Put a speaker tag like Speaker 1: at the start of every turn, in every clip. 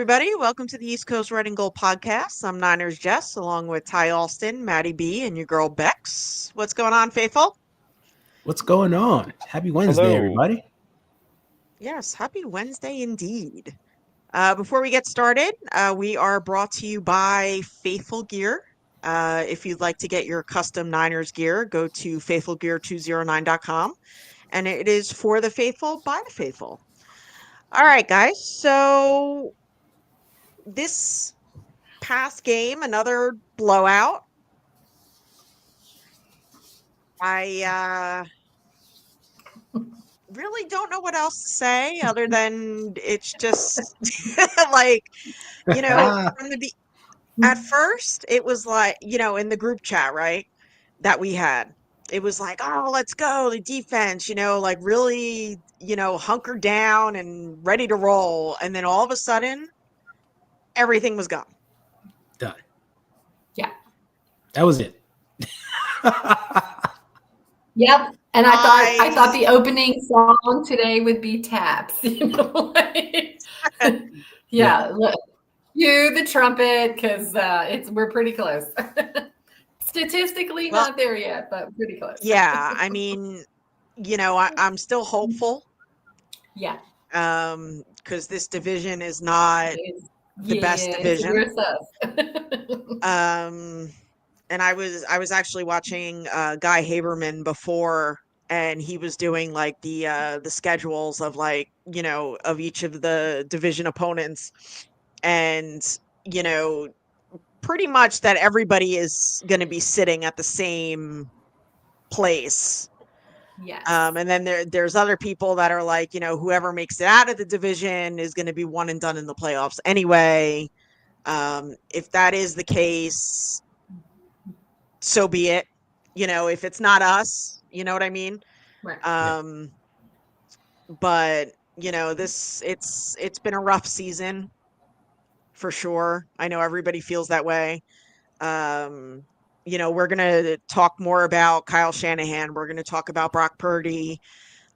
Speaker 1: everybody. Welcome to the East Coast Red and Gold podcast. I'm Niners Jess, along with Ty Alston, Maddie B, and your girl Bex. What's going on, Faithful?
Speaker 2: What's going on? Happy Wednesday,
Speaker 3: Hello.
Speaker 2: everybody.
Speaker 1: Yes, happy Wednesday indeed. Before we get started, we are brought to you by Faithful Gear. If you'd like to get your custom Niners gear, go to faithfulgear209.com. And it is for the faithful, by the faithful. All right, guys. So this past game, another blowout. I really don't know what else to say other than it's just like, from at first it was like, in the group chat, right, that we had, it was like, oh, let's go, the defense, like really, hunker down and ready to roll. And then all of a sudden, everything was gone.
Speaker 2: Done.
Speaker 4: Yeah.
Speaker 2: That was it.
Speaker 4: Yep. And I thought the opening song today would be Taps. Yeah. Look, cue the trumpet because we're pretty close. Statistically, not there yet, but pretty close.
Speaker 1: Yeah, I mean, I'm still hopeful.
Speaker 4: Yeah.
Speaker 1: Because this division is not the best division. And I was actually watching Guy Haberman before, and he was doing like the schedules of like, of each of the division opponents, and pretty much that everybody is going to be sitting at the same place.
Speaker 4: Yeah.
Speaker 1: And then there's other people that are like, whoever makes it out of the division is going to be one and done in the playoffs anyway. If that is the case, so be it. If it's not us, you know what I mean?
Speaker 4: Right.
Speaker 1: But it's been a rough season for sure. I know everybody feels that way. We're going to talk more about Kyle Shanahan. We're going to talk about Brock Purdy.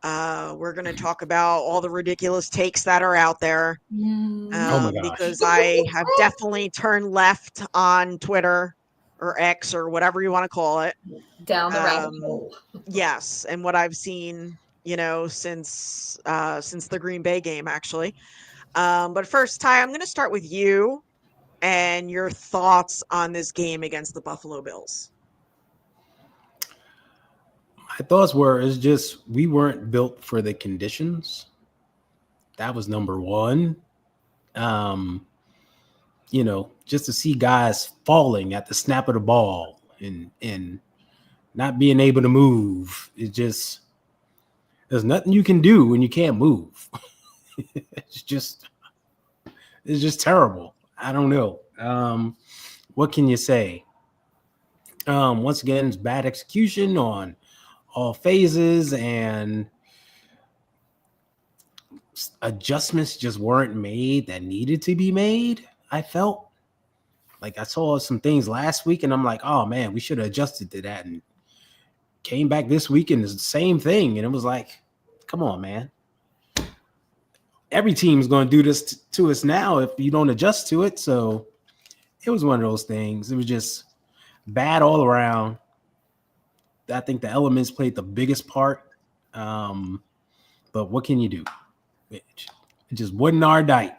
Speaker 1: We're going to talk about all the ridiculous takes that are out there.
Speaker 2: Oh my gosh.
Speaker 1: Because I have definitely turned left on Twitter or X or whatever you want to call it.
Speaker 4: Down the rabbit hole.
Speaker 1: Yes. And what I've seen, since the Green Bay game, actually. But first, Ty, I'm going to start with you and your thoughts on this game against the Buffalo Bills.
Speaker 2: My thoughts were, it's just we weren't built for the conditions. That was number one. Just to see guys falling at the snap of the ball and not being able to move, there's nothing you can do when you can't move. It's just terrible. I don't know. What can you say? Once again, it's bad execution on all phases, and adjustments just weren't made that needed to be made. I felt like I saw some things last week and I'm like, oh man, we should have adjusted to that, and came back this week and it's the same thing. And it was like, come on, man. Every team's going to do this to us now if you don't adjust to it. So it was one of those things. It was just bad all around. I think the elements played the biggest part. But what can you do? It just wasn't our night.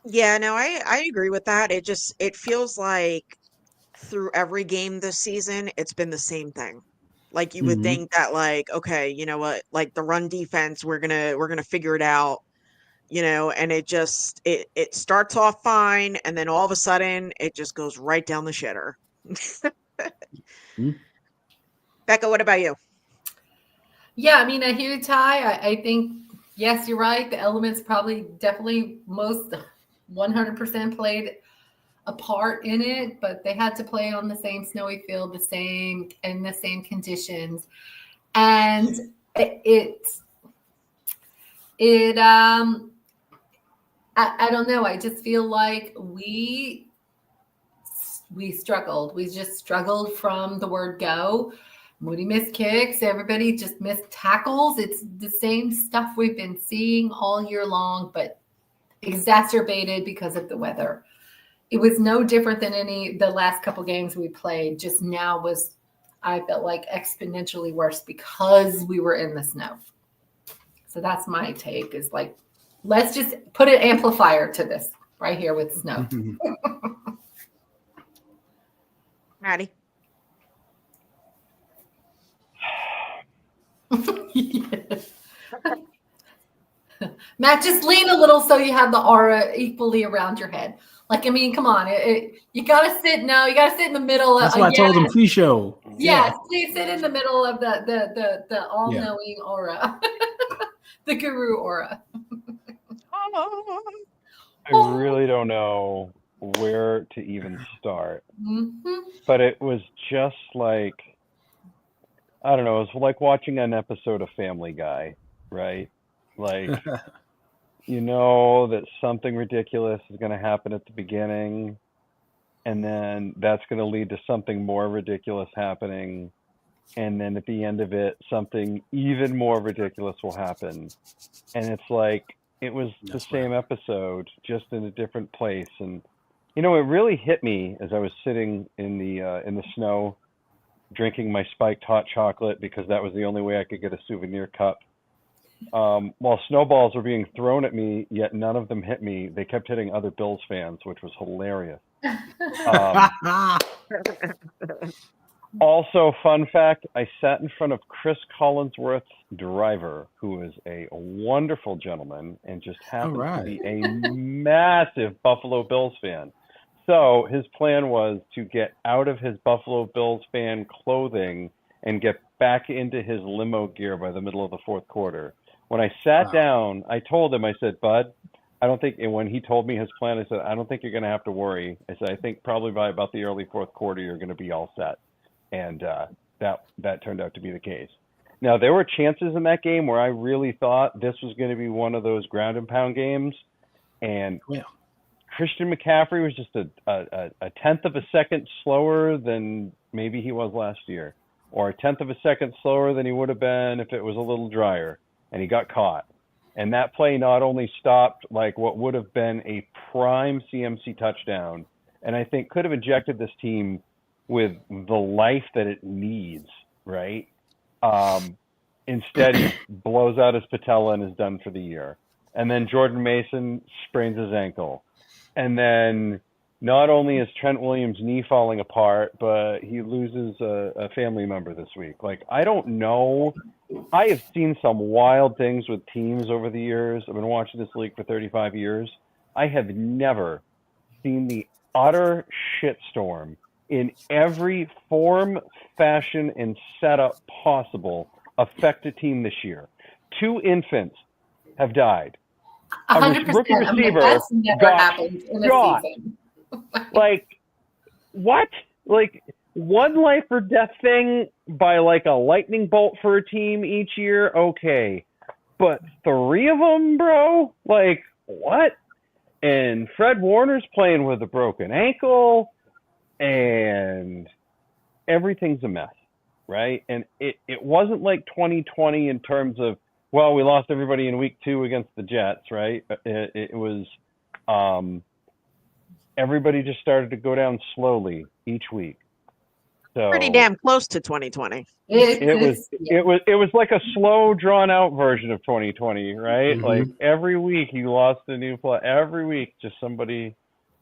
Speaker 1: Yeah, no, I agree with that. It feels like through every game this season, it's been the same thing. Like you would think that, like, okay, you know what, like the run defense, we're gonna figure it out, and it starts off fine, and then all of a sudden it just goes right down the shitter. Becca, what about you?
Speaker 4: Yeah, I mean, I hear you, Ty. I think, yes, you're right. The elements definitely most 100% played a part in it, but they had to play on the same snowy field, the same conditions. And I don't know. I just feel like we struggled. We just struggled from the word go. Moody missed kicks. Everybody just missed tackles. It's the same stuff we've been seeing all year long, but exacerbated because of the weather. It was no different than the last couple games we played. Just now was, I felt like, exponentially worse because we were in the snow. So that's my take, is like, let's just put an amplifier to this right here with snow.
Speaker 1: Maddie.
Speaker 4: Matt, just lean a little so you have the aura equally around your head. Like, I mean, come on. You got to sit now. You got to sit in the middle.
Speaker 2: That's what I told him pre-show.
Speaker 4: Yes, please sit in the middle of the all-knowing aura. The guru aura.
Speaker 3: I really don't know where to even start. But it was just like, I don't know, it was like watching an episode of Family Guy, right? Like, you know that something ridiculous is going to happen at the beginning, and then that's going to lead to something more ridiculous happening, and then at the end of it, something even more ridiculous will happen. And it's like, it was the same episode, just in a different place. And, you know, it really hit me as I was sitting in the snow, drinking my spiked hot chocolate because that was the only way I could get a souvenir cup. While snowballs were being thrown at me, yet none of them hit me. They kept hitting other Bills fans, which was hilarious. Also, fun fact, I sat in front of Chris Collinsworth's driver, who is a wonderful gentleman and just happens to be a massive Buffalo Bills fan. So his plan was to get out of his Buffalo Bills fan clothing and get back into his limo gear by the middle of the fourth quarter. When I sat down, I told him, I said, Bud, I don't think, and when he told me his plan, I said, I don't think you're going to have to worry. I said, I think probably by about the early fourth quarter, you're going to be all set. And that turned out to be the case. Now, there were chances in that game where I really thought this was going to be one of those ground and pound games. And Christian McCaffrey was just a tenth of a second slower than maybe he was last year, or a tenth of a second slower than he would have been if it was a little drier. And he got caught. And that play not only stopped like what would have been a prime CMC touchdown, and I think could have injected this team with the life that it needs, right? Instead, he blows out his patella and is done for the year. And then Jordan Mason sprains his ankle. And then not only is Trent Williams' knee falling apart, but he loses a family member this week. Like, I don't know. I have seen some wild things with teams over the years. I've been watching this league for 35 years. I have never seen the utter shitstorm in every form, fashion, and setup possible affect a team this year. 2 infants have died.
Speaker 4: 100%.
Speaker 3: Rookie receiver,
Speaker 4: I mean, that's never happened in a season.
Speaker 3: Like, what? Like, one life or death thing by like a lightning bolt for a team each year? Okay. But 3 of them, bro? Like, what? And Fred Warner's playing with a broken ankle, and everything's a mess, right? And it wasn't like 2020 in terms of, well, we lost everybody in week 2 against the Jets, right? It was everybody just started to go down slowly each week. So
Speaker 1: pretty damn close to 2020.
Speaker 3: It was like a slow, drawn out version of 2020, right?
Speaker 2: Mm-hmm.
Speaker 3: Like every week you lost a new play. Every week, just somebody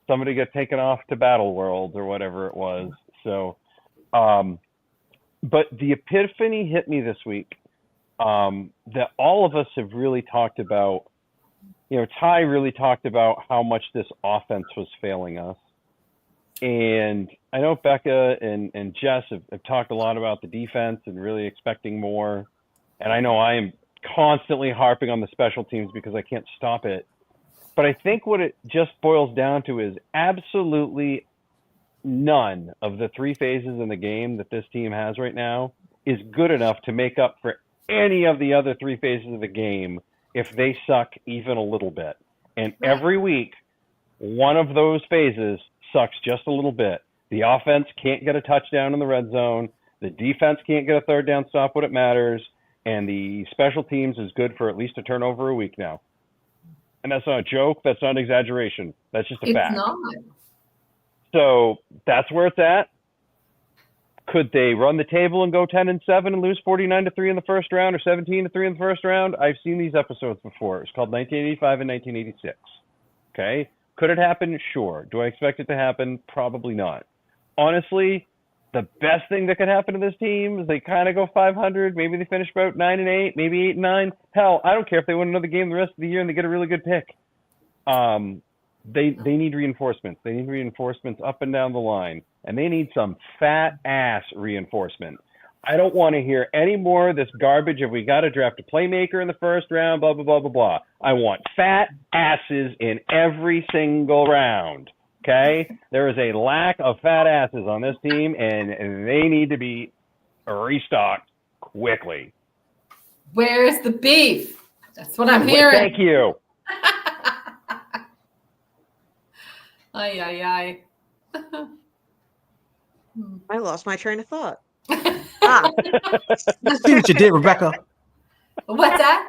Speaker 3: got taken off to Battle World or whatever it was. So, but the epiphany hit me this week that all of us have really talked about. You know, Ty really talked about how much this offense was failing us. And I know Becca and Jess have talked a lot about the defense and really expecting more. And I know I am constantly harping on the special teams because I can't stop it. But I think what it just boils down to is absolutely none of the 3 phases in the game that this team has right now is good enough to make up for any of the other 3 phases of the game if they suck even a little bit. And every week, one of those phases sucks just a little bit. The offense can't get a touchdown in the red zone. The defense can't get a third down stop when it matters. And the special teams is good for at least a turnover a week now. And that's not a joke. That's not an exaggeration. That's just a fact.
Speaker 4: It's not.
Speaker 3: So that's where it's at. Could they run the table and go 10-7 and lose 49-3 in the first round or 17-3 in the first round? I've seen these episodes before. It's called 1985 and 1986. Okay. Could it happen? Sure. Do I expect it to happen? Probably not. Honestly, the best thing that could happen to this team is they kind of go 500. Maybe they finish about 9-8, maybe 8-9. Hell, I don't care if they win another game the rest of the year and they get a really good pick. They need reinforcements. They need reinforcements up and down the line, and they need some fat ass reinforcement. I don't want to hear any more of this garbage of we got to draft a playmaker in the first round, blah, blah, blah, blah, blah. I want fat asses in every single round, okay? There is a lack of fat asses on this team, and they need to be restocked quickly.
Speaker 4: Where's the beef? That's what I'm hearing.
Speaker 3: Thank you.
Speaker 4: Ay.
Speaker 1: I lost my train of thought.
Speaker 2: See what you did, Rebecca.
Speaker 4: What's that?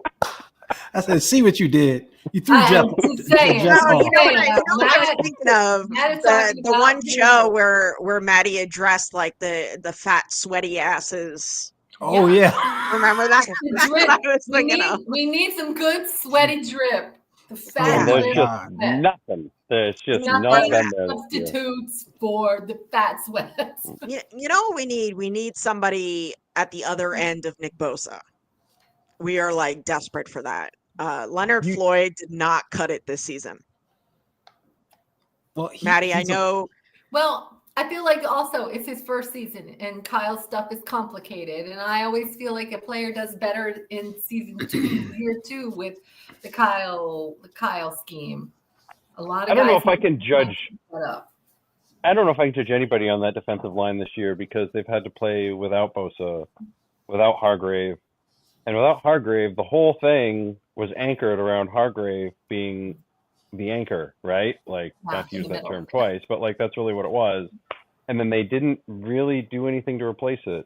Speaker 2: I said, see what you did. You threw Jeff.
Speaker 1: You know what I was thinking of? The one show where Maddie addressed like the fat, sweaty asses.
Speaker 2: Oh yeah.
Speaker 1: Remember that? That's what I was thinking of.
Speaker 4: We need some good sweaty drip. The fat
Speaker 3: There's
Speaker 4: drip.
Speaker 3: just nothing. There's just
Speaker 4: Nothing
Speaker 3: nothing there.
Speaker 4: substitutes for the fat sweats.
Speaker 1: You know what we need? We need somebody at the other end of Nick Bosa. We are like desperate for that. Leonard Floyd did not cut it this season.
Speaker 2: Well,
Speaker 1: Maddie, I know.
Speaker 4: Well, I feel like also it's his first season and Kyle's stuff is complicated. And I always feel like a player does better in season 2, year 2 with the Kyle scheme. A lot of
Speaker 3: I don't know
Speaker 4: guys
Speaker 3: if I can judge.
Speaker 4: I
Speaker 3: don't know if I can judge anybody on that defensive line this year because they've had to play without Bosa, without Hargrave. And without Hargrave, the whole thing was anchored around Hargrave being the anchor, right? Like, not to use that term twice, but like that's really what it was. And then they didn't really do anything to replace it.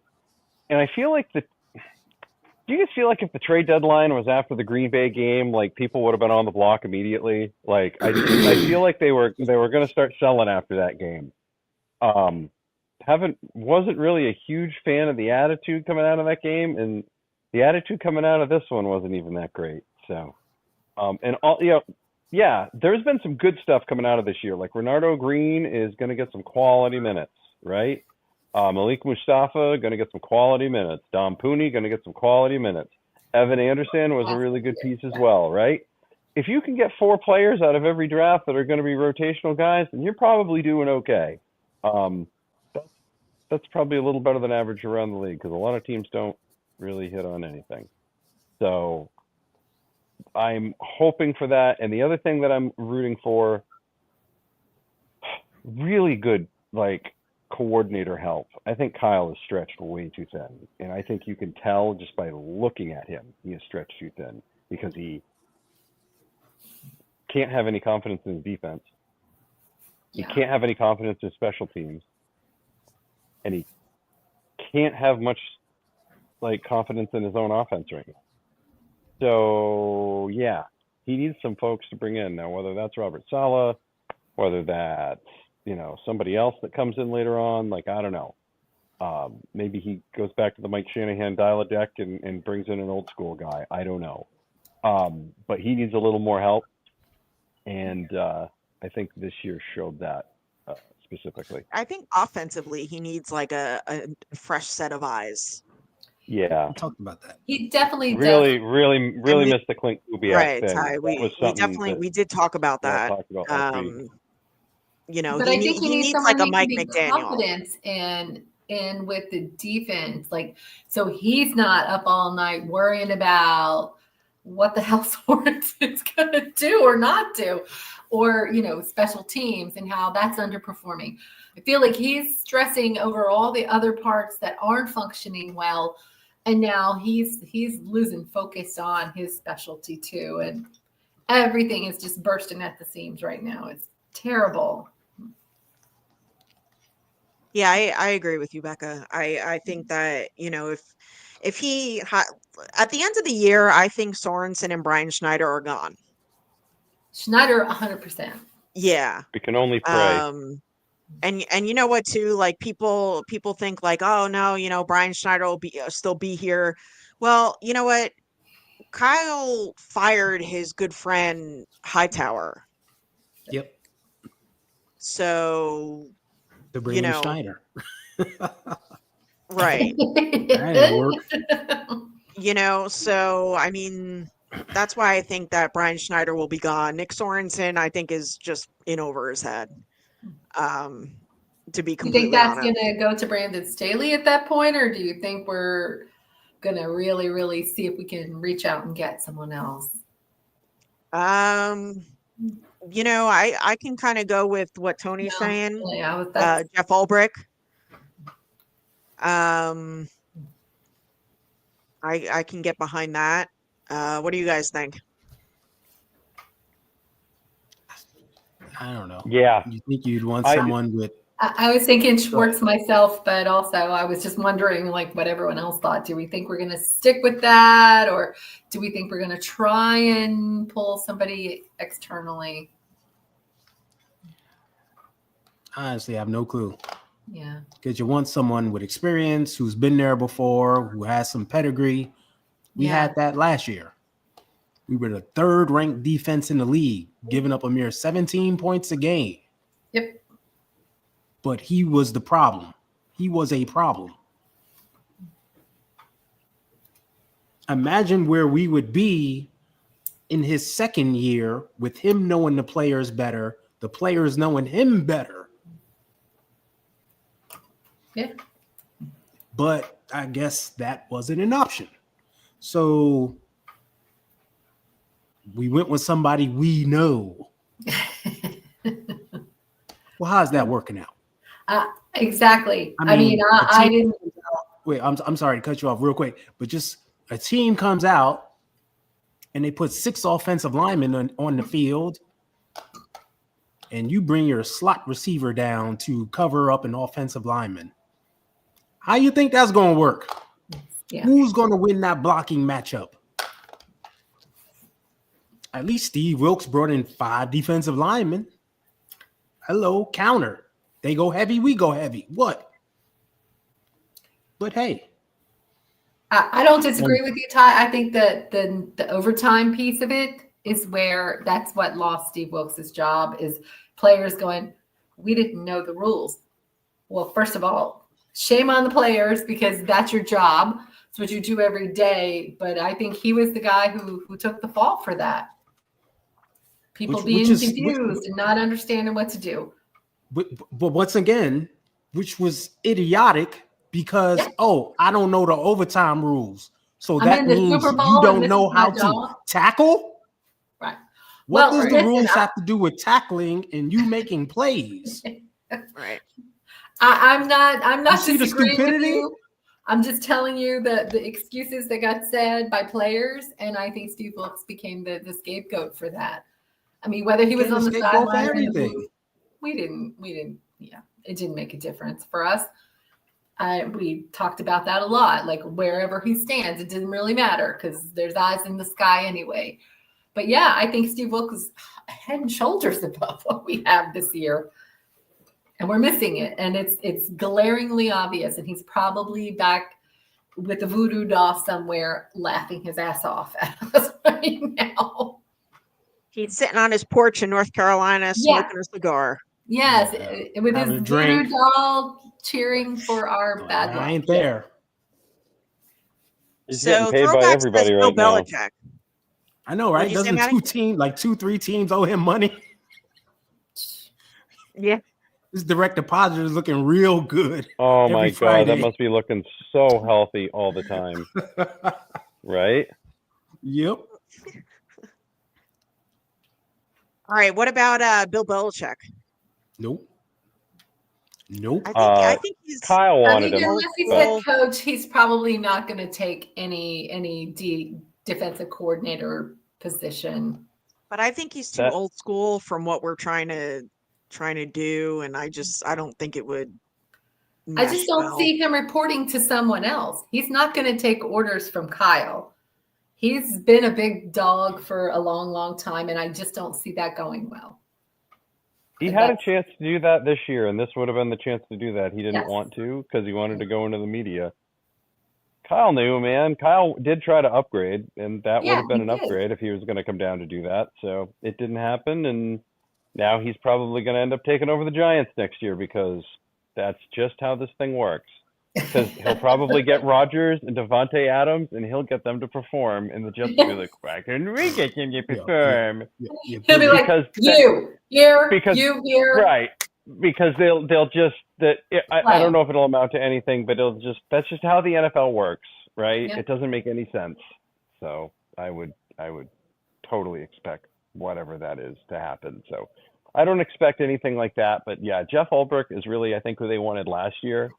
Speaker 3: And I feel like do you guys feel like if the trade deadline was after the Green Bay game, like people would have been on the block immediately? Like I feel like they were going to start selling after that game. Wasn't really a huge fan of the attitude coming out of that game, and the attitude coming out of this one wasn't even that great. So, and all there's been some good stuff coming out of this year. Like Renardo Green is going to get some quality minutes, right? Malik Mustafa going to get some quality minutes. Dom Pooney going to get some quality minutes. Evan Anderson was a really good piece as well, right? If you can get 4 players out of every draft that are going to be rotational guys, then you're probably doing okay. That's probably a little better than average around the league because a lot of teams don't really hit on anything. So I'm hoping for that. And the other thing that I'm rooting for, really good, like, coordinator help. I think Kyle is stretched way too thin. And I think you can tell just by looking at him, he is stretched too thin because he can't have any confidence in his defense. He can't have any confidence in special teams. And he can't have much like confidence in his own offense right now. So yeah, he needs some folks to bring in now, whether that's Robert Saleh, whether that's, somebody else that comes in later on, like, I don't know. Maybe he goes back to the Mike Shanahan dial-a-deck and brings in an old school guy. I don't know. But he needs a little more help. And I think this year showed that specifically.
Speaker 1: I think offensively, he needs like a fresh set of eyes.
Speaker 3: Yeah.
Speaker 2: We talked about that.
Speaker 4: He definitely
Speaker 3: really missed the Clint Kubiak
Speaker 1: right,
Speaker 3: thing.
Speaker 1: Ty, we did talk about that.
Speaker 4: But I think he needs
Speaker 1: like a Mike
Speaker 4: McDaniel. Confidence in with the defense, like, so he's not up all night worrying about what the hell Sorensen's is going to do or not do, or special teams and how that's underperforming. I feel like he's stressing over all the other parts that aren't functioning well, and now he's losing focus on his specialty too, and everything is just bursting at the seams right now. It's terrible.
Speaker 1: Yeah, I agree with you, Becca. I think that, if he at the end of the year, I think Sorensen and Brian Schneider are gone.
Speaker 4: Schneider, 100%.
Speaker 1: Yeah.
Speaker 3: We can only pray.
Speaker 1: And you know what too? Like people think like, oh no, Brian Schneider will still be here. Well, you know what? Kyle fired his good friend Hightower.
Speaker 2: Yep.
Speaker 1: So
Speaker 2: To bring in Schneider.
Speaker 1: Right.
Speaker 2: That didn't work.
Speaker 1: So I mean, that's why I think that Brian Schneider will be gone. Nick Sorensen, I think, is just in over his head. To be completely
Speaker 4: you think that's
Speaker 1: honest.
Speaker 4: going to go to Brandon Staley at that point, or do you think we're going to really, really see if we can reach out and get someone else?
Speaker 1: I can kind of go with what Tony's saying.
Speaker 4: Yeah,
Speaker 1: Jeff Ulbrich. I can get behind that. What do you guys think?
Speaker 2: I don't know.
Speaker 3: Yeah.
Speaker 2: You think you'd want someone with...
Speaker 4: I was thinking Schwartz myself, but also I was just wondering like what everyone else thought. Do we think we're going to stick with that, or do we think we're going to try and pull somebody externally?
Speaker 2: Honestly, I have no clue.
Speaker 4: Yeah.
Speaker 2: Because you want someone with experience, who's been there before, who has some pedigree. We had that last year. We were the third-ranked defense in the league, giving up a mere 17 points a game.
Speaker 4: Yep.
Speaker 2: But he was the problem. He was a problem. Imagine where we would be in his second year with him knowing the players better, the players knowing him better.
Speaker 4: Yeah.
Speaker 2: But I guess that wasn't an option. So we went with somebody we know. Well, how's that working out?
Speaker 4: Exactly. I mean, I didn't.
Speaker 2: Wait, I'm sorry to cut you off real quick, but just a team comes out and they put 6 offensive linemen on the field, and you bring your slot receiver down to cover up an offensive lineman. How you think that's going to work?
Speaker 4: Yeah.
Speaker 2: Who's going to win that blocking matchup? At least Steve Wilkes brought in 5 defensive linemen. Hello, counter. They go heavy, we go heavy. What? But hey.
Speaker 4: I don't disagree with you, Ty. I think that the overtime piece of it is where that's what lost Steve Wilkes' job, is players going, we didn't know the rules. Well, first of all, shame on the players, because that's your job. It's what you do every day. But I think he was the guy who took the fall for that. People being confused and not understanding what to do.
Speaker 2: But once again, which was idiotic, because, I don't know the overtime rules. So that means you don't know how to tackle?
Speaker 4: Right.
Speaker 2: What does the rules have to do with tackling and you making plays?
Speaker 1: Right.
Speaker 4: I'm not
Speaker 2: see the
Speaker 4: disagreeing with
Speaker 2: stupidity?
Speaker 4: you. I'm just telling you the excuses that got said by players, and I think Steve Wilkes became the scapegoat for that. I mean, whether he was on the sideline, we didn't, it didn't make a difference for us. We talked about that a lot, like wherever he stands, it didn't really matter because there's eyes in the sky anyway. But yeah, I think Steve Wilkes is head and shoulders above what we have this year. And we're missing it. And it's glaringly obvious. And he's probably back with the voodoo doll somewhere laughing his ass off at us right now.
Speaker 1: He's sitting on his porch in North Carolina smoking a cigar.
Speaker 4: Yes, with his voodoo doll cheering for our bad luck.
Speaker 2: I ain't there.
Speaker 3: He's getting paid by everybody right now.
Speaker 1: Belichick.
Speaker 2: I know, right? Doesn't 2-3 teams owe him money?
Speaker 1: Yeah.
Speaker 2: This direct deposit is looking real good.
Speaker 3: Oh my God, that must be looking so healthy all the time. Right?
Speaker 2: Yep.
Speaker 1: All right, what about Bill Belichick?
Speaker 2: Nope.
Speaker 1: I think he's
Speaker 3: Kyle wanted him.
Speaker 4: Unless he's head coach, he's probably not going to take any defensive coordinator position.
Speaker 1: But I think he's too old school from what we're trying to do, and I don't think it would.
Speaker 4: I just don't see him reporting to someone else. He's not going to take orders from Kyle. He's been a big dog for a long, long time, and I just don't see that going well.
Speaker 3: He had a chance to do that this year, and this would have been the chance to do that. He didn't want to because he wanted to go into the media. Kyle knew, man. Kyle did try to upgrade, and that would have been an upgrade if he was going to come down to do that. So it didn't happen, and now he's probably going to end up taking over the Giants next year because that's just how this thing works. Because he'll probably get Rodgers and Devontae Adams, and he'll get them to perform, and the Jets will be like, "Why can we get him to perform?"
Speaker 4: He'll be like, "You here, you here."
Speaker 3: Right. Because they'll just I don't know if it'll amount to anything, but that's just how the NFL works, right? It doesn't make any sense. So I would totally expect whatever that is to happen. So I don't expect anything like that. But yeah, Jeff Ulbrich is really, I think, who they wanted last year.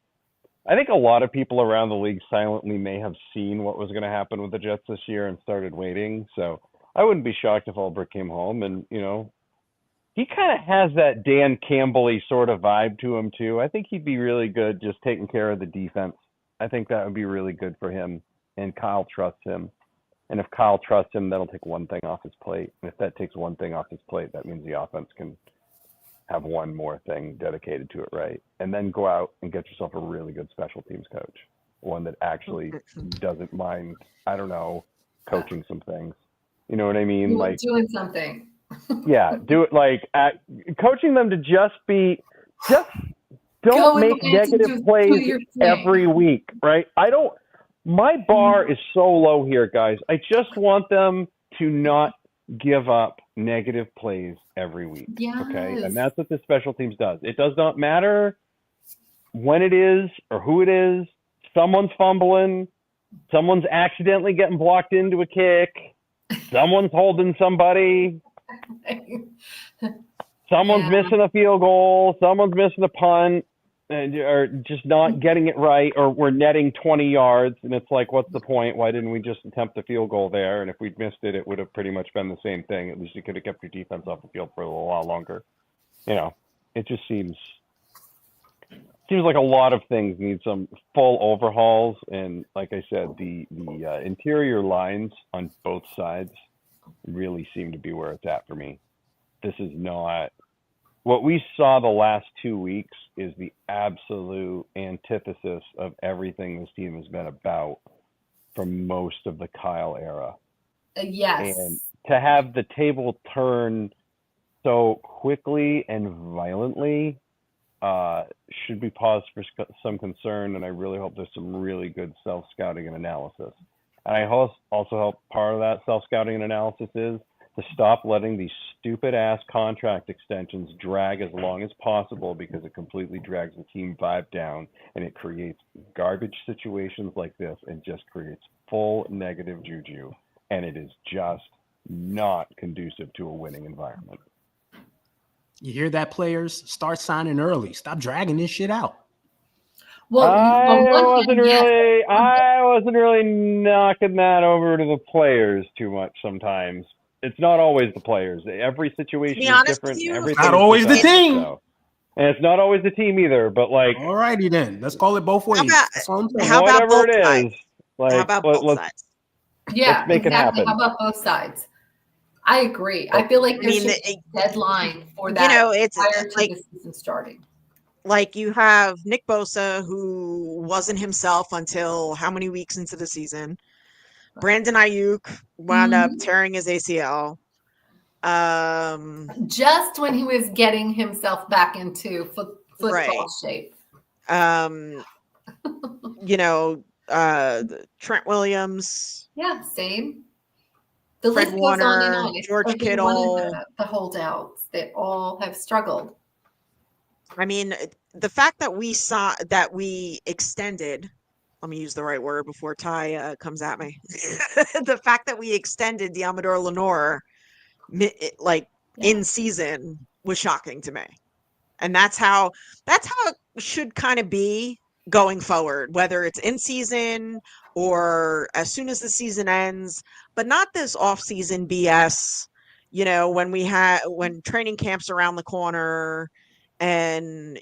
Speaker 3: I think a lot of people around the league silently may have seen what was going to happen with the Jets this year and started waiting. So I wouldn't be shocked if Ulbrich came home and, he kind of has that Dan Campbell-y sort of vibe to him, too. I think he'd be really good just taking care of the defense. I think that would be really good for him, and Kyle trusts him. And if Kyle trusts him, that'll take one thing off his plate. And if that takes one thing off his plate, that means the offense can have one more thing dedicated to it, right? And then go out and get yourself a really good special teams coach, one that actually doesn't mind, coaching some things. You know what I mean?
Speaker 4: Like doing something.
Speaker 3: Yeah, do it coaching them to just don't make negative plays every week, right? My bar is so low here, guys. I just want them to not give up negative plays every week.
Speaker 4: Yes.
Speaker 3: Okay. And that's what the special teams does. It does not matter when it is or who it is. Someone's fumbling. Someone's accidentally getting blocked into a kick. Someone's holding somebody. Someone's missing a field goal. Someone's missing a punt, or just not getting it right, or we're netting 20 yards, and it's like, what's the point? Why didn't we just attempt a field goal there? And if we'd missed it, it would have pretty much been the same thing. At least you could have kept your defense off the field for a little while longer. It just seems like a lot of things need some full overhauls. And like I said, the interior lines on both sides really seem to be where it's at for me. This is not what we saw the last 2 weeks is the absolute antithesis of everything this team has been about for most of the Kyle era.
Speaker 4: Yes.
Speaker 3: And to have the table turn so quickly and violently should be pause for some concern. And I really hope there's some really good self-scouting and analysis. And I also hope part of that self-scouting and analysis is to stop letting these stupid-ass contract extensions drag as long as possible, because it completely drags the team vibe down, and it creates garbage situations like this and just creates full negative juju. And it is just not conducive to a winning environment.
Speaker 2: You hear that, players? Start signing early. Stop dragging this shit out.
Speaker 4: Well,
Speaker 3: I wasn't really knocking that over to the players too much sometimes. It's not always the players. Every situation is different.
Speaker 2: It's not always the team.
Speaker 3: So. And it's not always the team either, but
Speaker 2: all righty then. Let's call it both ways.
Speaker 3: Whatever it is.
Speaker 1: How about both sides?
Speaker 4: Yeah,
Speaker 3: let's make it happen.
Speaker 4: How about both sides? I agree. I feel like there's a deadline for that.
Speaker 1: It's
Speaker 4: prior to the season starting.
Speaker 1: Like you have Nick Bosa, who wasn't himself until how many weeks into the season. Brandon Ayuk wound up tearing his ACL.
Speaker 4: Just when he was getting himself back into football shape.
Speaker 1: Trent Williams.
Speaker 4: Yeah, same. The
Speaker 1: Fred
Speaker 4: list goes
Speaker 1: Warner,
Speaker 4: on and on.
Speaker 1: George Kittle.
Speaker 4: The holdouts, they all have struggled.
Speaker 1: I mean, the fact that we extended, let me use the right word before Ty comes at me. The fact that we extended Deommodore Lenoir in season was shocking to me. And that's how it should kind of be going forward, whether it's in season or as soon as the season ends, but not this off-season BS, when training camp's around the corner and,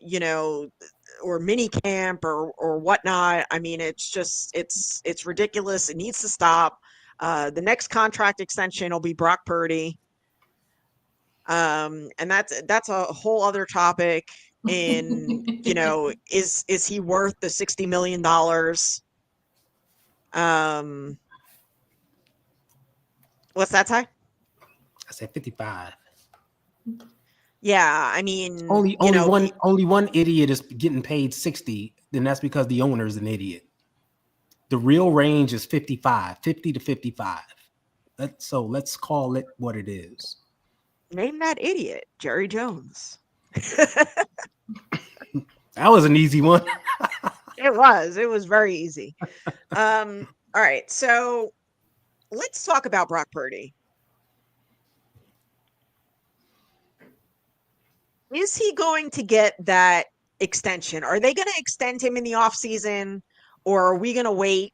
Speaker 1: or mini camp or whatnot. I mean, it's ridiculous. It needs to stop. The next contract extension will be Brock Purdy. And that's a whole other topic in, is he worth the $60 million? What's that, Ty?
Speaker 2: I said 55.
Speaker 1: Yeah, I mean,
Speaker 2: only one idiot is getting paid 60, then that's because the owner is an idiot. The real range is 55, 50 to 55. Let's call it what it is.
Speaker 1: Name that idiot, Jerry Jones.
Speaker 2: That was an easy one.
Speaker 1: It was very easy. All right, so let's talk about Brock Purdy. Is he going to get that extension? Are they going to extend him in the offseason, or are we going to wait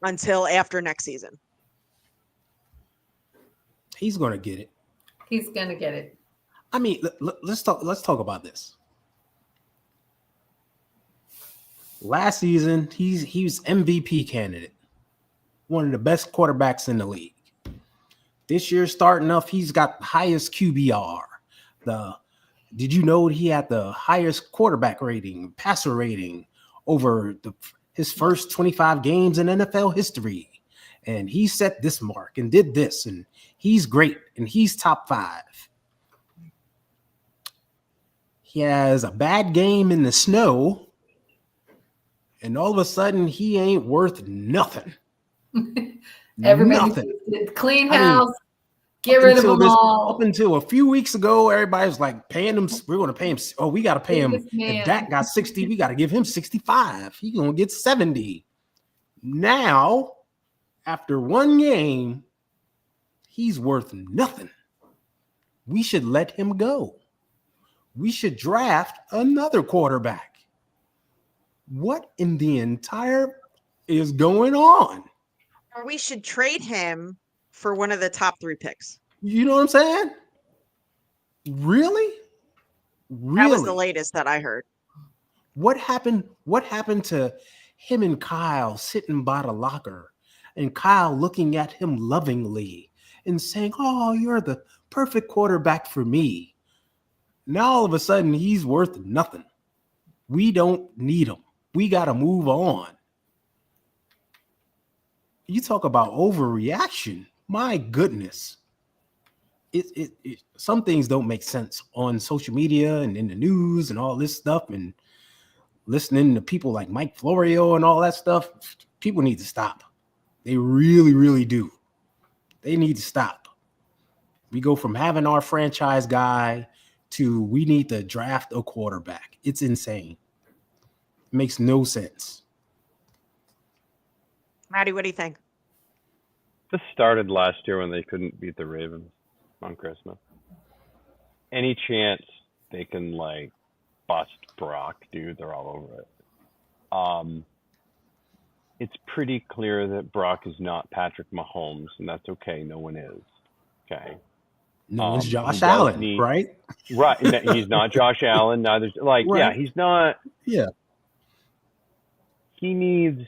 Speaker 1: until after next season?
Speaker 2: He's going to get it.
Speaker 4: He's going to get it.
Speaker 2: I mean, let's talk about this. Last season, he was MVP candidate, one of the best quarterbacks in the league. This year, starting off, he's got the highest QBR. Did you know he had the highest quarterback rating, passer rating over his first 25 games in NFL history? And he set this mark and did this, and he's great, and he's top 5. He has a bad game in the snow, and all of a sudden he ain't worth nothing.
Speaker 4: Everybody clean house. Get rid of them all.
Speaker 2: Up until a few weeks ago, everybody was like paying him. We're going to pay him. Oh, we got to pay him. If Dak got 60, we got to give him 65. He's going to get 70. Now, after one game, he's worth nothing. We should let him go. We should draft another quarterback. What in the entire is going on?
Speaker 1: Or we should trade him for one of the top 3 picks.
Speaker 2: You know what I'm saying? Really?
Speaker 1: That was the latest that I heard.
Speaker 2: What happened to him and Kyle sitting by the locker and Kyle looking at him lovingly and saying, "Oh, you're the perfect quarterback for me." Now all of a sudden he's worth nothing. We don't need him. We got to move on. You talk about overreaction. My goodness. Some things don't make sense on social media and in the news and all this stuff, and listening to people like Mike Florio and all that stuff. People need to stop. They really, really do. They need to stop. We go from having our franchise guy to we need to draft a quarterback. It's insane. It makes no sense.
Speaker 1: Maddie, what do you think?
Speaker 3: This started last year when they couldn't beat the Ravens on Christmas. Any chance they can bust Brock, dude, they're all over it. It's pretty clear that Brock is not Patrick Mahomes, and that's okay. No one is. Okay.
Speaker 2: No one's Josh Allen, right?
Speaker 3: Right. He's not Josh Allen. Neither, right. Yeah, he's not.
Speaker 2: Yeah.
Speaker 3: He needs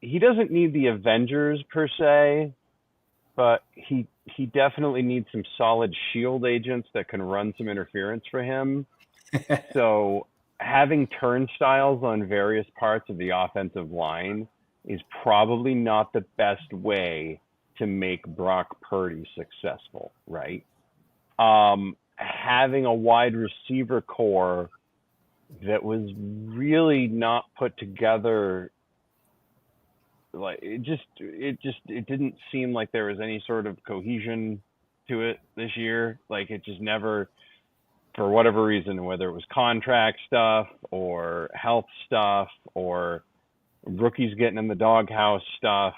Speaker 3: he doesn't need the Avengers per se, but he definitely needs some solid shield agents that can run some interference for him. So having turnstiles on various parts of the offensive line is probably not the best way to make Brock Purdy successful, right? Having a wide receiver core that was really not put together, it didn't seem like there was any sort of cohesion to it this year. It just never, for whatever reason, whether it was contract stuff or health stuff or rookies getting in the doghouse stuff,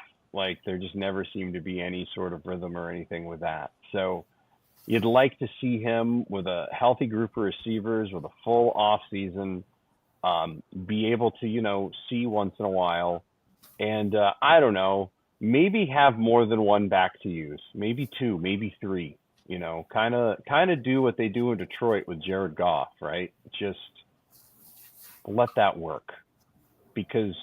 Speaker 3: there just never seemed to be any sort of rhythm or anything with that. So you'd like to see him with a healthy group of receivers with a full off season, be able to, see once in a while. And I don't know, maybe have more than one back to use, maybe 2, maybe 3, kind of do what they do in Detroit with Jared Goff, right? Just let that work, because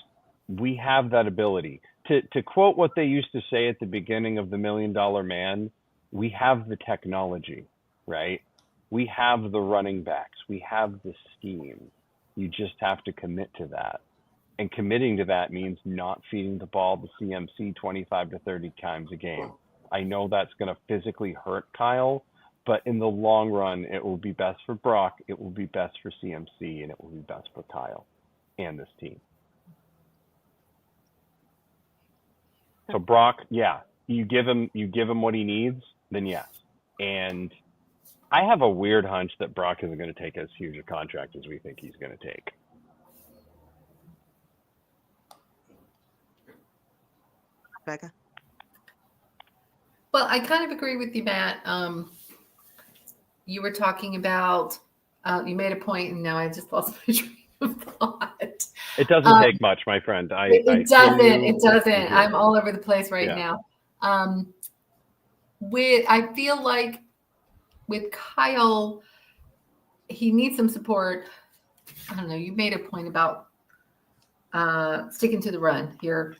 Speaker 3: we have that ability. To quote what they used to say at the beginning of the $1 Million Man, we have the technology, right? We have the running backs. We have the scheme. You just have to commit to that. And committing to that means not feeding the ball to CMC 25 to 30 times a game. I know that's going to physically hurt Kyle, but in the long run, it will be best for Brock, it will be best for CMC, and it will be best for Kyle and this team. So Brock, yeah, you give him what he needs, then yes. And I have a weird hunch that Brock isn't going to take as huge a contract as we think he's going to take.
Speaker 1: Becca?
Speaker 4: Well, I kind of agree with you, Matt. You were talking about, you made a point, and now I just lost my train of thought.
Speaker 3: It doesn't take much, my friend.
Speaker 4: It doesn't. I'm all over the place right now. I feel like with Kyle, he needs some support. I don't know. You made a point about sticking to the run here.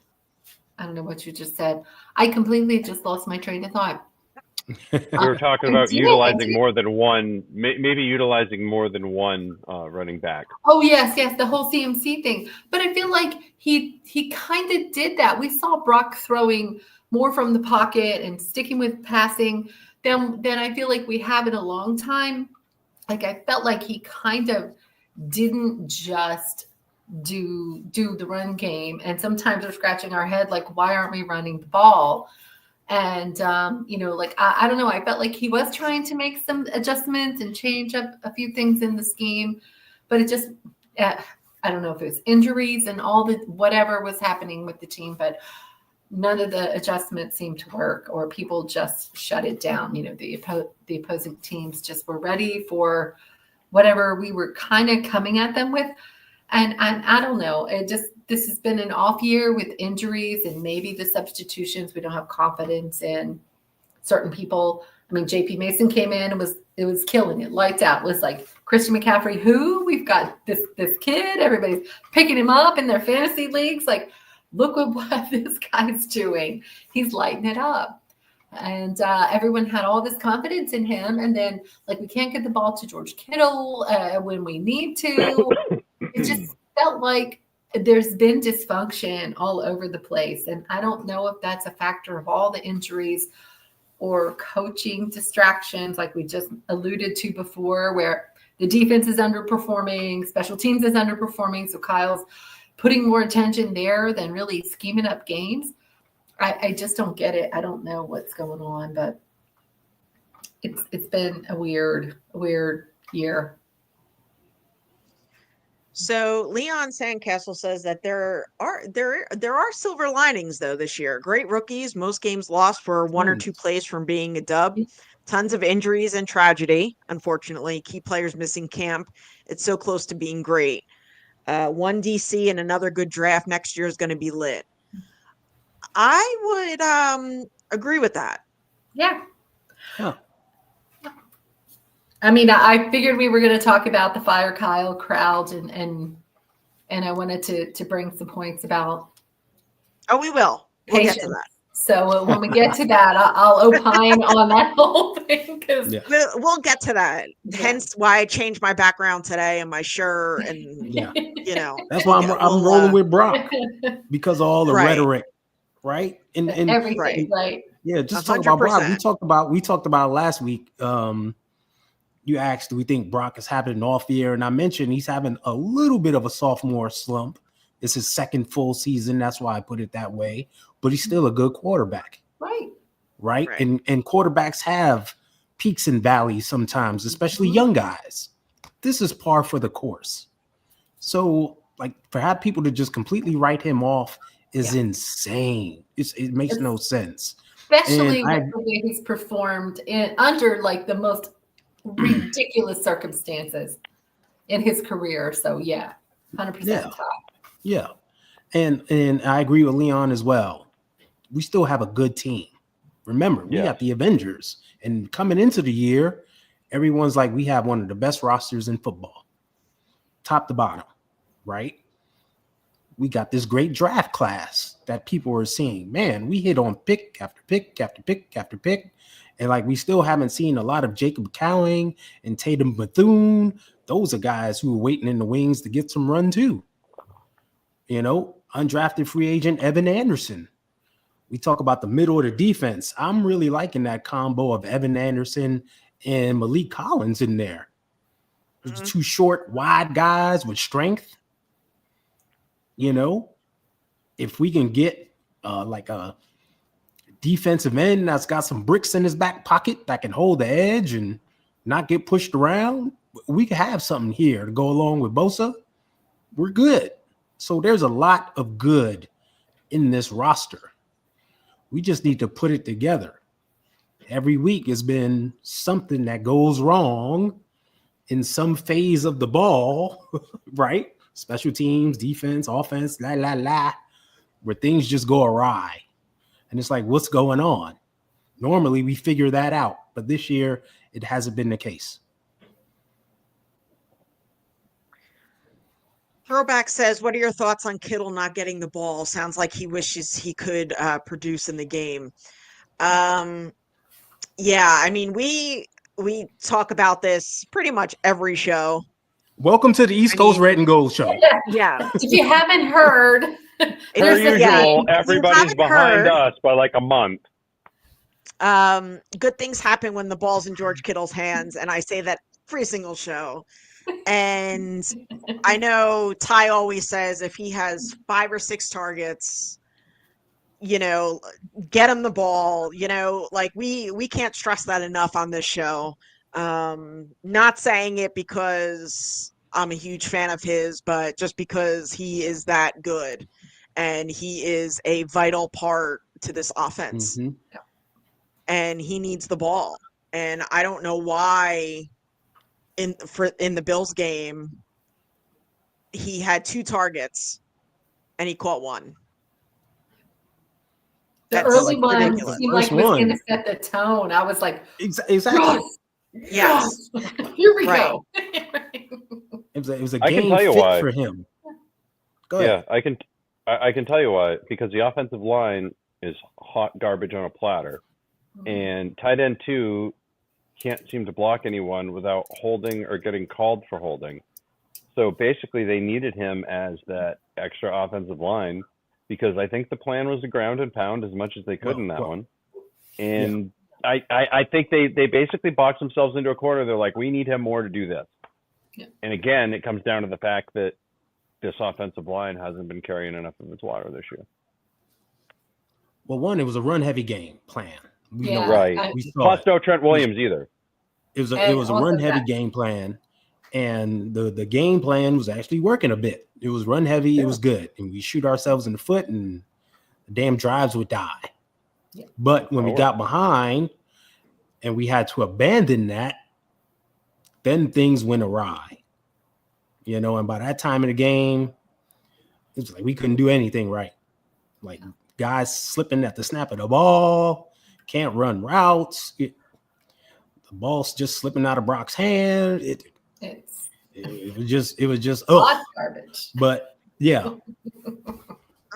Speaker 4: I don't know what you just said. I completely just lost my train of thought.
Speaker 3: We were talking about utilizing more than one, maybe utilizing more than one running back.
Speaker 4: Oh, yes, the whole CMC thing. But I feel like he kind of did that. We saw Brock throwing more from the pocket and sticking with passing than I feel like we have in a long time. Like, I felt like he kind of didn't just do the run game. And sometimes we're scratching our head like, why aren't we running the ball? And, I don't know. I felt like he was trying to make some adjustments and change up a few things in the scheme, but it just, I don't know if it was injuries and all the whatever was happening with the team, but none of the adjustments seemed to work, or people just shut it down. The opposing teams just were ready for whatever we were kind of coming at them with. And I don't know. This has been an off year with injuries and maybe the substitutions. We don't have confidence in certain people. I mean, JP Mason came in and it was killing it, lights out. It was like Christian McCaffrey, who we've got this kid. Everybody's picking him up in their fantasy leagues. Like, look at what this guy's doing. He's lighting it up. And everyone had all this confidence in him. And then, like, we can't get the ball to George Kittle when we need to. It just felt like there's been dysfunction all over the place. And I don't know if that's a factor of all the injuries or coaching distractions, like we just alluded to before, where the defense is underperforming, special teams is underperforming. So Kyle's putting more attention there than really scheming up games. I just don't get it. I don't know what's going on, but it's been a weird year.
Speaker 1: So Leon Sandcastle says that there are silver linings though this year. Great rookies, most games lost for one or two plays from being a dub. Tons of injuries and tragedy. Unfortunately, key players missing camp. It's so close to being great. One DC and another good draft next year is going to be lit. I would agree with that.
Speaker 4: Yeah.
Speaker 2: Huh.
Speaker 4: I mean, I figured we were going to talk about the Fire Kyle crowd, and I wanted to bring some points about.
Speaker 1: Oh, we will. We'll get to that.
Speaker 4: So when we get to that, I'll opine on that whole thing.
Speaker 1: We'll get to that. Yeah. Hence why I changed my background today and my shirt, and
Speaker 2: that's why I'm rolling with Brock, because of all the rhetoric, right? And
Speaker 4: everything, right?
Speaker 2: Yeah, just 100%. Talk about Brock. We talked about last week. You asked, do we think Brock is having an off year? And I mentioned he's having a little bit of a sophomore slump. It's his second full season. That's why I put it that way. But he's still a good quarterback. Right. And quarterbacks have peaks and valleys sometimes, especially young guys. This is par for the course. So, like, for have people to just completely write him off is insane. It makes no sense.
Speaker 4: Especially with the way he's performed under like the most ridiculous circumstances in his career. So 100% top.
Speaker 2: Yeah. And I agree with Leon as well. We still have a good team. Remember, we got the Avengers, and coming into the year, everyone's like, we have one of the best rosters in football, top to bottom, right? we got this great draft class that people are seeing. Man, we hit on pick after pick after pick after pick. And like we still haven't seen a lot of Jacob Cowing and Tatum Bethune. Those are guys who are waiting in the wings to get some run too. You know, undrafted free agent Evan Anderson. We talk about the middle of the defense. I'm really liking that combo of Evan Anderson and Malik Collins in there. Mm-hmm. Two short, wide guys with strength. You know, if we can get like a defensive end that's got some bricks in his back pocket that can hold the edge and not get pushed around, we can have something here to go along with Bosa. We're good. So there's a lot of good in this roster. We just need to put it together. Every week has been something that goes wrong in some phase of the ball, right? Special teams, defense, offense, where things just go awry. And it's like, what's going on? Normally we figure that out, but this year it hasn't been the case.
Speaker 1: Throwback says, what are your thoughts on Kittle not getting the ball? Sounds like he wishes he could produce in the game. Yeah, I mean, we talk about this pretty much every show.
Speaker 2: Welcome to the East Coast Red and Gold Show.
Speaker 1: Yeah.
Speaker 4: If you haven't heard,
Speaker 3: per usual, everybody's behind us by like a month.
Speaker 1: Good things happen when the ball's in George Kittle's hands, and I say that every single show. And I know Ty always says if he has 5 or 6 targets, you know, get him the ball. You know, like we can't stress that enough on this show. Not saying it because I'm a huge fan of his, but just because he is that good and he is a vital part to this offense. Mm-hmm. And he needs the ball. And I don't know why in the Bills game he had 2 targets and he caught 1.
Speaker 4: The early one seemed like was going to set the tone. I was like,
Speaker 2: exactly.
Speaker 1: Yes.
Speaker 4: Here we go.
Speaker 2: It was a game fit for him. Go ahead.
Speaker 3: Yeah, I can tell you why. Because the offensive line is hot garbage on a platter, and tight end 2 can't seem to block anyone without holding or getting called for holding. So basically, they needed him as that extra offensive line because I think the plan was to ground and pound as much as they could in that one, and. Yeah. I think they basically boxed themselves into a corner. They're like, we need him more to do this. Yeah. And again, it comes down to the fact that this offensive line hasn't been carrying enough of its water this year.
Speaker 2: Well, one, it was a run-heavy game plan.
Speaker 3: Right. Plus no Trent Williams either.
Speaker 2: It was a run-heavy game plan, and the game plan was actually working a bit. It was run-heavy. Yeah. It was good. And we shoot ourselves in the foot, and the damn drives would die. Yeah. But when we got behind and we had to abandon that, then things went awry. You know, and by that time in the game, it was like we couldn't do anything right. Like guys slipping at the snap of the ball, can't run routes. The ball's just slipping out of Brock's hand. It was just
Speaker 4: garbage.
Speaker 2: But yeah.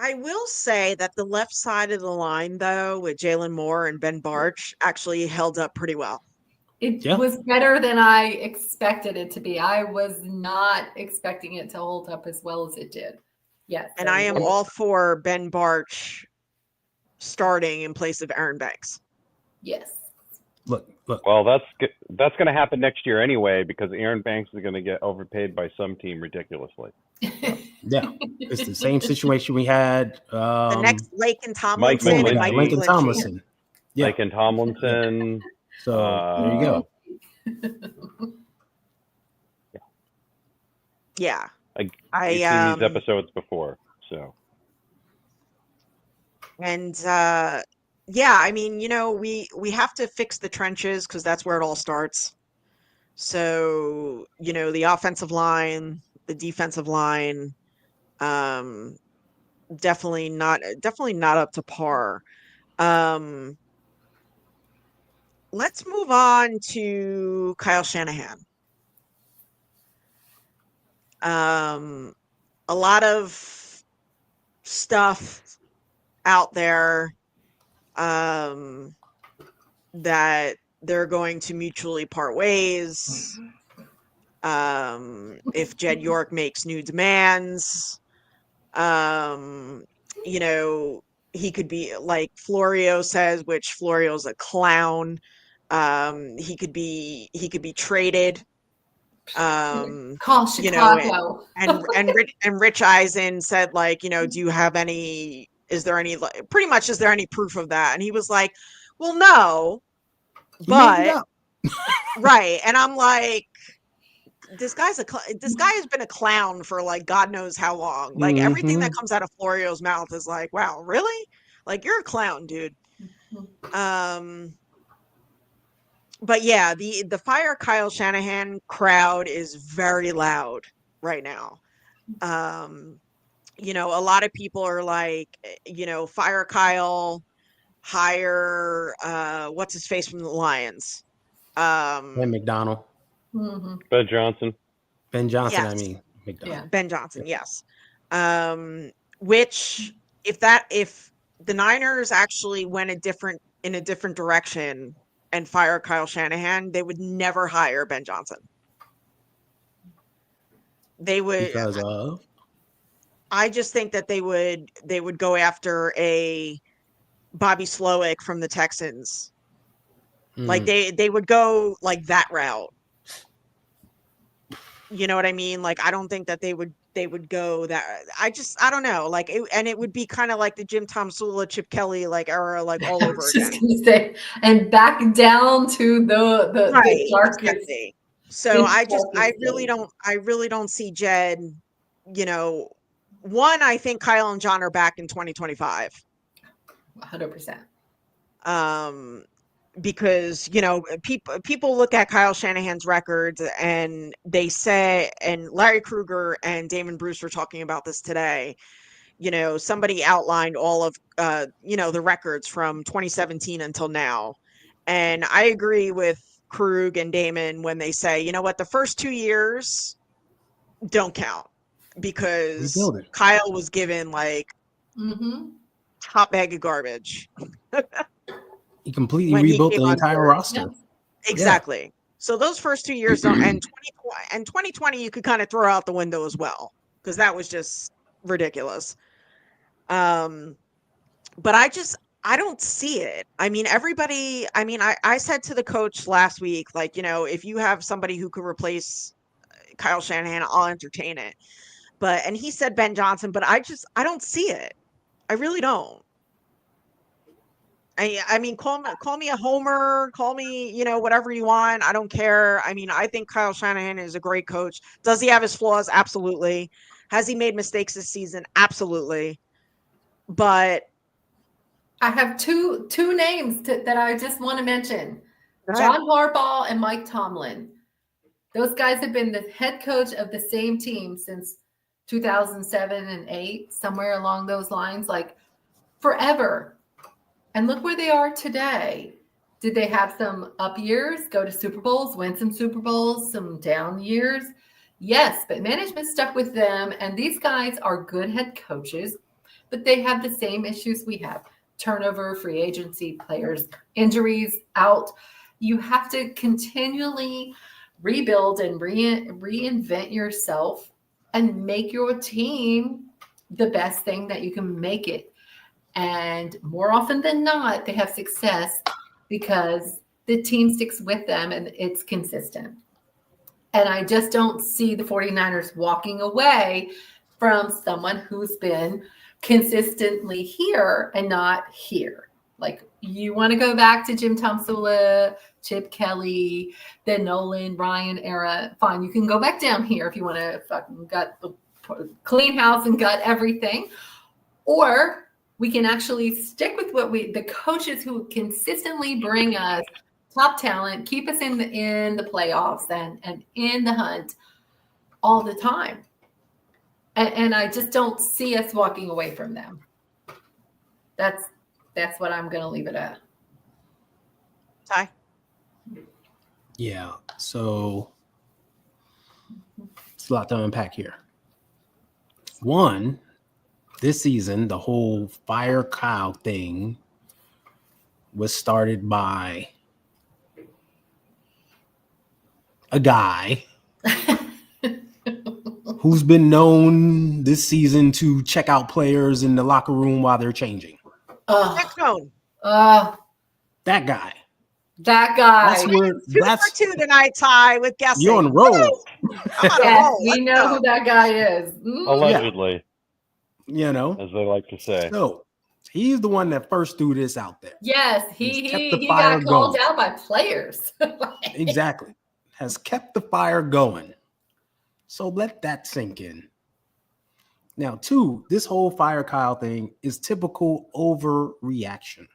Speaker 1: I will say that the left side of the line, though, with Jalen Moore and Ben Bartch, actually held up pretty well.
Speaker 4: It was better than I expected it to be. I was not expecting it to hold up as well as it did. Yes.
Speaker 1: And I am all for Ben Bartch starting in place of Aaron Banks.
Speaker 4: Yes.
Speaker 2: Look.
Speaker 3: Well, that's going to happen next year anyway because Aaron Banks is going to get overpaid by some team ridiculously.
Speaker 2: Yeah, it's the same situation we had.
Speaker 1: The next Laken Tomlinson and Mike
Speaker 2: Laken Tomlinson.
Speaker 3: Yeah. Laken Tomlinson.
Speaker 2: So there you go.
Speaker 1: Yeah.
Speaker 3: I've seen these episodes before, so.
Speaker 1: And yeah, I mean, you know, we have to fix the trenches because that's where it all starts. So, you know, the offensive line, the defensive line, definitely not up to par. Let's move on to Kyle Shanahan. A lot of stuff out there that they're going to mutually part ways. If Jed York makes new demands, you know, he could be like Florio says, which Florio's a clown. He could be traded.
Speaker 4: Call
Speaker 1: You know,
Speaker 4: Chicago.
Speaker 1: and Rich Eisen said, like, you know, do you have any? Is there any? Pretty much, is there any proof of that? And he was like, well, no, but right. And I'm like, this guy has been a clown for like God knows how long. Like everything that comes out of Florio's mouth is like, wow, really? Like, you're a clown, dude. But yeah, the fire Kyle Shanahan crowd is very loud right now. You know, a lot of people are like, you know, fire Kyle, hire what's his face from the Lions?
Speaker 2: Ben McDonald.
Speaker 3: Ben Johnson.
Speaker 2: Ben Johnson,
Speaker 1: yes.
Speaker 2: I mean McDonald.
Speaker 1: Yeah. Ben Johnson, yes. Which if the Niners actually went in a different direction and fire Kyle Shanahan, they would never hire Ben Johnson. They would,
Speaker 2: because of.
Speaker 1: I just think that they would go after a Bobby Slowick from the Texans. Like they would go like that route. You know what I mean? Like, I don't think that they would go that. I don't know. Like, it would be kind of like the Jim Tomsula, Chip Kelly like era, like all over again.
Speaker 4: Just gonna say, and back down to the
Speaker 1: Right,
Speaker 4: darkest.
Speaker 1: exactly. So I really don't see Jed. You know, one, I think Kyle and John are back in 2025.
Speaker 4: 100%.
Speaker 1: Because, you know, people look at Kyle Shanahan's records and they say, and Larry Krueger and Damon Bruce were talking about this today. You know, somebody outlined all of, you know, the records from 2017 until now. And I agree with Krug and Damon when they say, you know what, the first 2 years don't count because Kyle was given like top bag of garbage.
Speaker 2: He completely rebuilt the entire roster.
Speaker 1: Exactly. Yeah. So those first 2 years don't, and 2020 you could kind of throw out the window as well because that was just ridiculous. But I don't see it. I mean, everybody, I mean, I said to the coach last week, like, you know, if you have somebody who could replace Kyle Shanahan, I'll entertain it. And he said Ben Johnson, but I don't see it. I really don't. I mean, call me a homer, call me, you know, whatever you want. I don't care. I mean, I think Kyle Shanahan is a great coach. Does he have his flaws? Absolutely. Has he made mistakes this season? Absolutely. But
Speaker 4: I have two names that I just want to mention. John Harbaugh and Mike Tomlin. Those guys have been the head coach of the same team since 2007 and 8, somewhere along those lines, like forever. And look where they are today. Did they have some up years, go to Super Bowls, win some Super Bowls, some down years? Yes, but management stuck with them. And these guys are good head coaches, but they have the same issues we have. Turnover, free agency, players, injuries, out. You have to continually rebuild and reinvent yourself and make your team the best thing that you can make it. And more often than not, they have success because the team sticks with them and it's consistent. And I just don't see the 49ers walking away from someone who's been consistently here and not here. Like, you want to go back to Jim Tomsula, Chip Kelly, the Nolan Ryan era, fine. You can go back down here if you want to fucking gut the clean house and gut everything. Or we can actually stick with the coaches who consistently bring us top talent, keep us in the playoffs and in the hunt all the time. And I just don't see us walking away from them. That's what I'm going to leave it at.
Speaker 1: Ty?
Speaker 2: Yeah. So it's a lot to unpack here. One, this season, the whole Fire Kyle thing was started by a guy who's been known this season to check out players in the locker room while they're changing.
Speaker 1: Next zone.
Speaker 2: That guy.
Speaker 4: That guy.
Speaker 2: That's
Speaker 1: 2 for 2 tonight, Ty, with guessing.
Speaker 2: You're on a roll.
Speaker 1: I'm on a
Speaker 4: Yes,
Speaker 1: roll.
Speaker 4: we
Speaker 1: Let's
Speaker 4: know
Speaker 1: go.
Speaker 4: who that guy is.
Speaker 3: Allegedly,
Speaker 2: You know,
Speaker 3: as they like to say.
Speaker 2: so he's the one that first threw this out there.
Speaker 4: Yes,
Speaker 2: He's kept
Speaker 4: he
Speaker 2: the fire
Speaker 4: got called
Speaker 2: going.
Speaker 4: out by players.
Speaker 2: Exactly. Has kept the fire going. So let that sink in. Now, 2, this whole Fire Kyle thing is typical overreaction.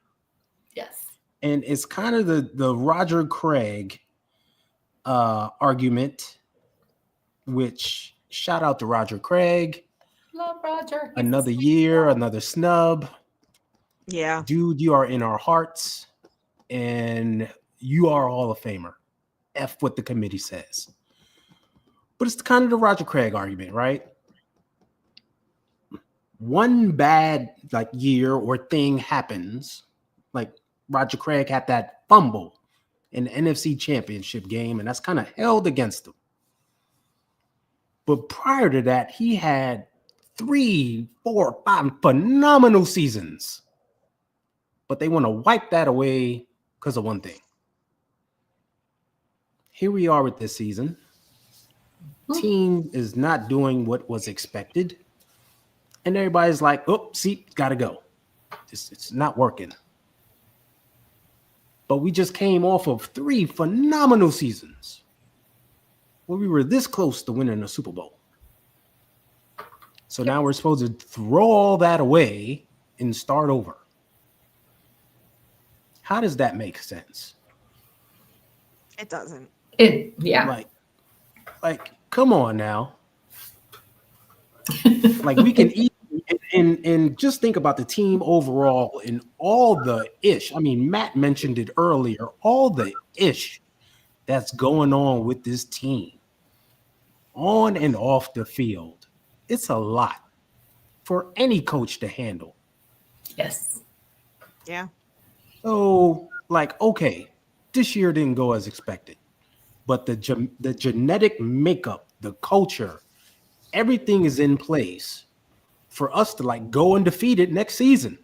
Speaker 4: Yes.
Speaker 2: And it's kind of the Roger Craig argument, which shout out to Roger Craig.
Speaker 4: Love Roger.
Speaker 2: Another year, another snub.
Speaker 1: Yeah.
Speaker 2: Dude, you are in our hearts, and you are a Hall of Famer. F what the committee says. But it's kind of the Roger Craig argument, right? One bad year or thing happens, like Roger Craig had that fumble in the NFC Championship game, and that's kind of held against him. But prior to that, he had 3, 4, 5 phenomenal seasons. But they want to wipe that away because of one thing. Here we are with this season. Team is not doing what was expected. And everybody's like, oh, see, gotta go. It's not working. But we just came off of 3 phenomenal seasons where we were this close to winning a Super Bowl. So now we're supposed to throw all that away and start over. How does that make sense?
Speaker 1: It doesn't.
Speaker 4: Yeah.
Speaker 2: Like, come on now. Like, we can eat and just think about the team overall and all the ish. I mean, Matt mentioned it earlier, all the ish that's going on with this team on and off the field. It's a lot for any coach to handle.
Speaker 4: Yes.
Speaker 1: Yeah.
Speaker 2: So, okay, this year didn't go as expected, but the genetic makeup, the culture, everything is in place for us to go undefeated next season.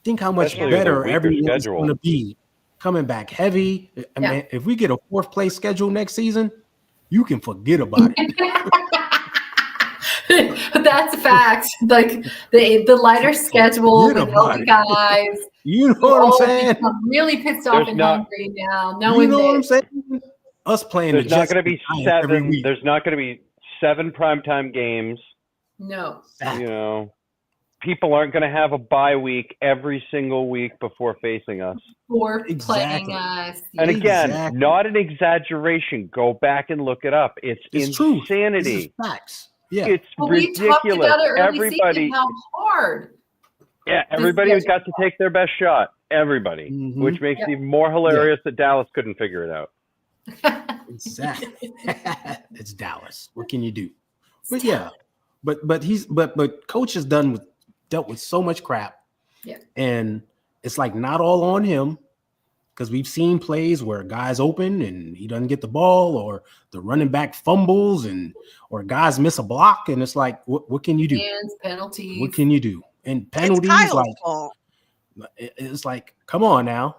Speaker 2: Think how much
Speaker 3: Especially with a
Speaker 2: better
Speaker 3: weaker
Speaker 2: everyone's
Speaker 3: schedule.
Speaker 2: going to be coming back heavy. I mean, if we get a 4th place schedule next season, you can forget about it.
Speaker 4: That's a fact. The lighter schedule with healthy guys.
Speaker 2: You know what I'm saying?
Speaker 4: I'm really pissed off and hungry now.
Speaker 2: You know what I'm saying? Us playing
Speaker 3: There's
Speaker 2: the
Speaker 3: not
Speaker 2: Jets
Speaker 3: going to be
Speaker 2: every
Speaker 3: 7.
Speaker 2: week.
Speaker 3: There's not going to be 7 primetime games.
Speaker 4: No.
Speaker 3: You know, people aren't going to have a bye week every single week before facing us.
Speaker 4: Or playing us.
Speaker 3: And again, not an exaggeration. Go back and look it up. It's insanity.
Speaker 2: True. This is facts. Yeah.
Speaker 3: It's ridiculous.
Speaker 4: We talked about it early
Speaker 3: Everybody,
Speaker 4: season, how hard.
Speaker 3: yeah, everybody got to take their best shot. Everybody, which makes it even more hilarious that Dallas couldn't figure it out.
Speaker 2: Exactly. It's Dallas. What can you do? But yeah, but coach has dealt with so much crap.
Speaker 4: Yeah.
Speaker 2: And it's not all on him, because we've seen plays where guys open and he doesn't get the ball, or the running back fumbles, or guys miss a block, and it's what can you do?
Speaker 4: Hands, penalties.
Speaker 2: What can you do? And penalties,
Speaker 1: It's Kyle's fault.
Speaker 2: It's come on now.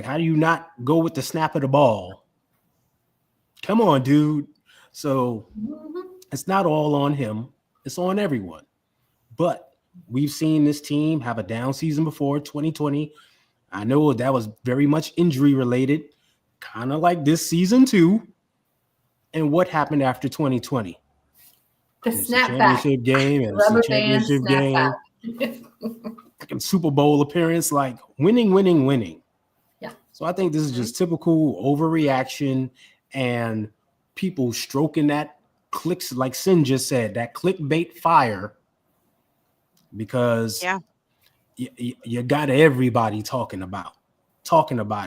Speaker 2: How do you not go with the snap of the ball? Come on, dude. So it's not all on him. It's on everyone. But we've seen this team have a down season before, 2020. I know that was very much injury related, kind of like this season too. And what happened after 2020?
Speaker 4: The
Speaker 2: snapback championship game and
Speaker 4: rubber
Speaker 2: band championship game, Super Bowl appearance, winning.
Speaker 4: Yeah.
Speaker 2: So I think this is just typical overreaction and people stroking that clicks, like Sin just said, that clickbait fire, because you got everybody talking about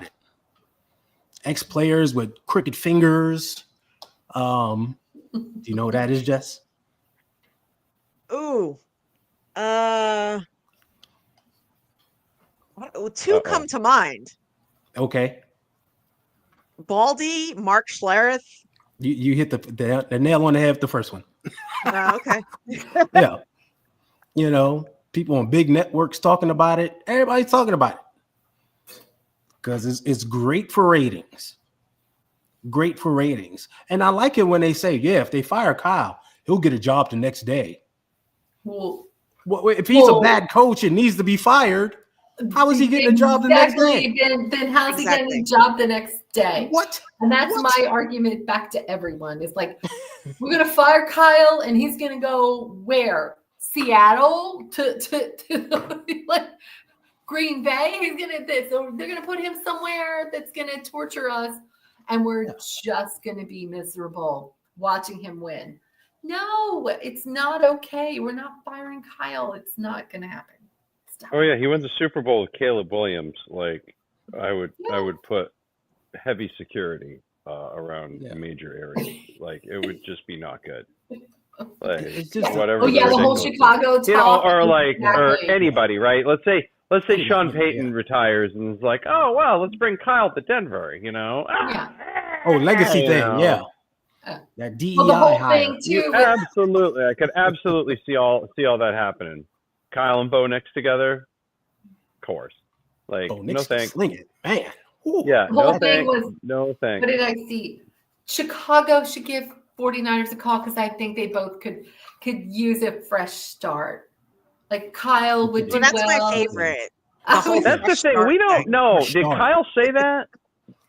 Speaker 2: it. Ex-players with crooked fingers. Do you know what that is, Jess?
Speaker 1: Ooh. Two come to mind.
Speaker 2: Okay.
Speaker 1: Baldy, Mark Schlereth.
Speaker 2: You hit the nail on the head with the first one.
Speaker 1: Okay.
Speaker 2: Yeah. You know, people on big networks talking about it. Everybody's talking about it. Because it's great for ratings. Great for ratings. And I like it when they say, yeah, if they fire Kyle, he'll get a job the next day.
Speaker 4: Well,
Speaker 2: if he's a bad coach and needs to be fired, how is he getting a job the next day?
Speaker 4: Then how's he getting a job the next day?
Speaker 2: What?
Speaker 4: And that's my argument back to everyone. It's like, we're going to fire Kyle and he's going to go where? Seattle to like Green Bay? He's going to so they're going to put him somewhere that's going to torture us. And we're just going to be miserable watching him win. No, it's not okay. We're not firing Kyle. It's not going to happen. Stop.
Speaker 3: Oh yeah, he wins the Super Bowl with Caleb Williams. Like I would put heavy security around the major areas. Like it would just be not good. Like it's just whatever.
Speaker 4: Oh yeah, the whole Chicago talk.
Speaker 3: Or like or anybody, right? Let's say Sean Payton retires and is like, oh well, let's bring Kyle to Denver. You know.
Speaker 2: Oh, legacy thing, yeah. That DEI
Speaker 4: the whole
Speaker 2: hire.
Speaker 4: thing too.
Speaker 3: Absolutely, I could absolutely see all that happening. Kyle and Bo Nix together, of course. Like no thanks.
Speaker 2: Sling it, man. Ooh.
Speaker 3: Yeah,
Speaker 4: the whole thing was
Speaker 3: no thanks.
Speaker 4: What did I see? Chicago should give 49ers a call because I think they both could use a fresh start. Like Kyle would do
Speaker 1: that's
Speaker 4: well.
Speaker 1: my favorite.
Speaker 3: That's the thing. We don't know. Did Kyle say that?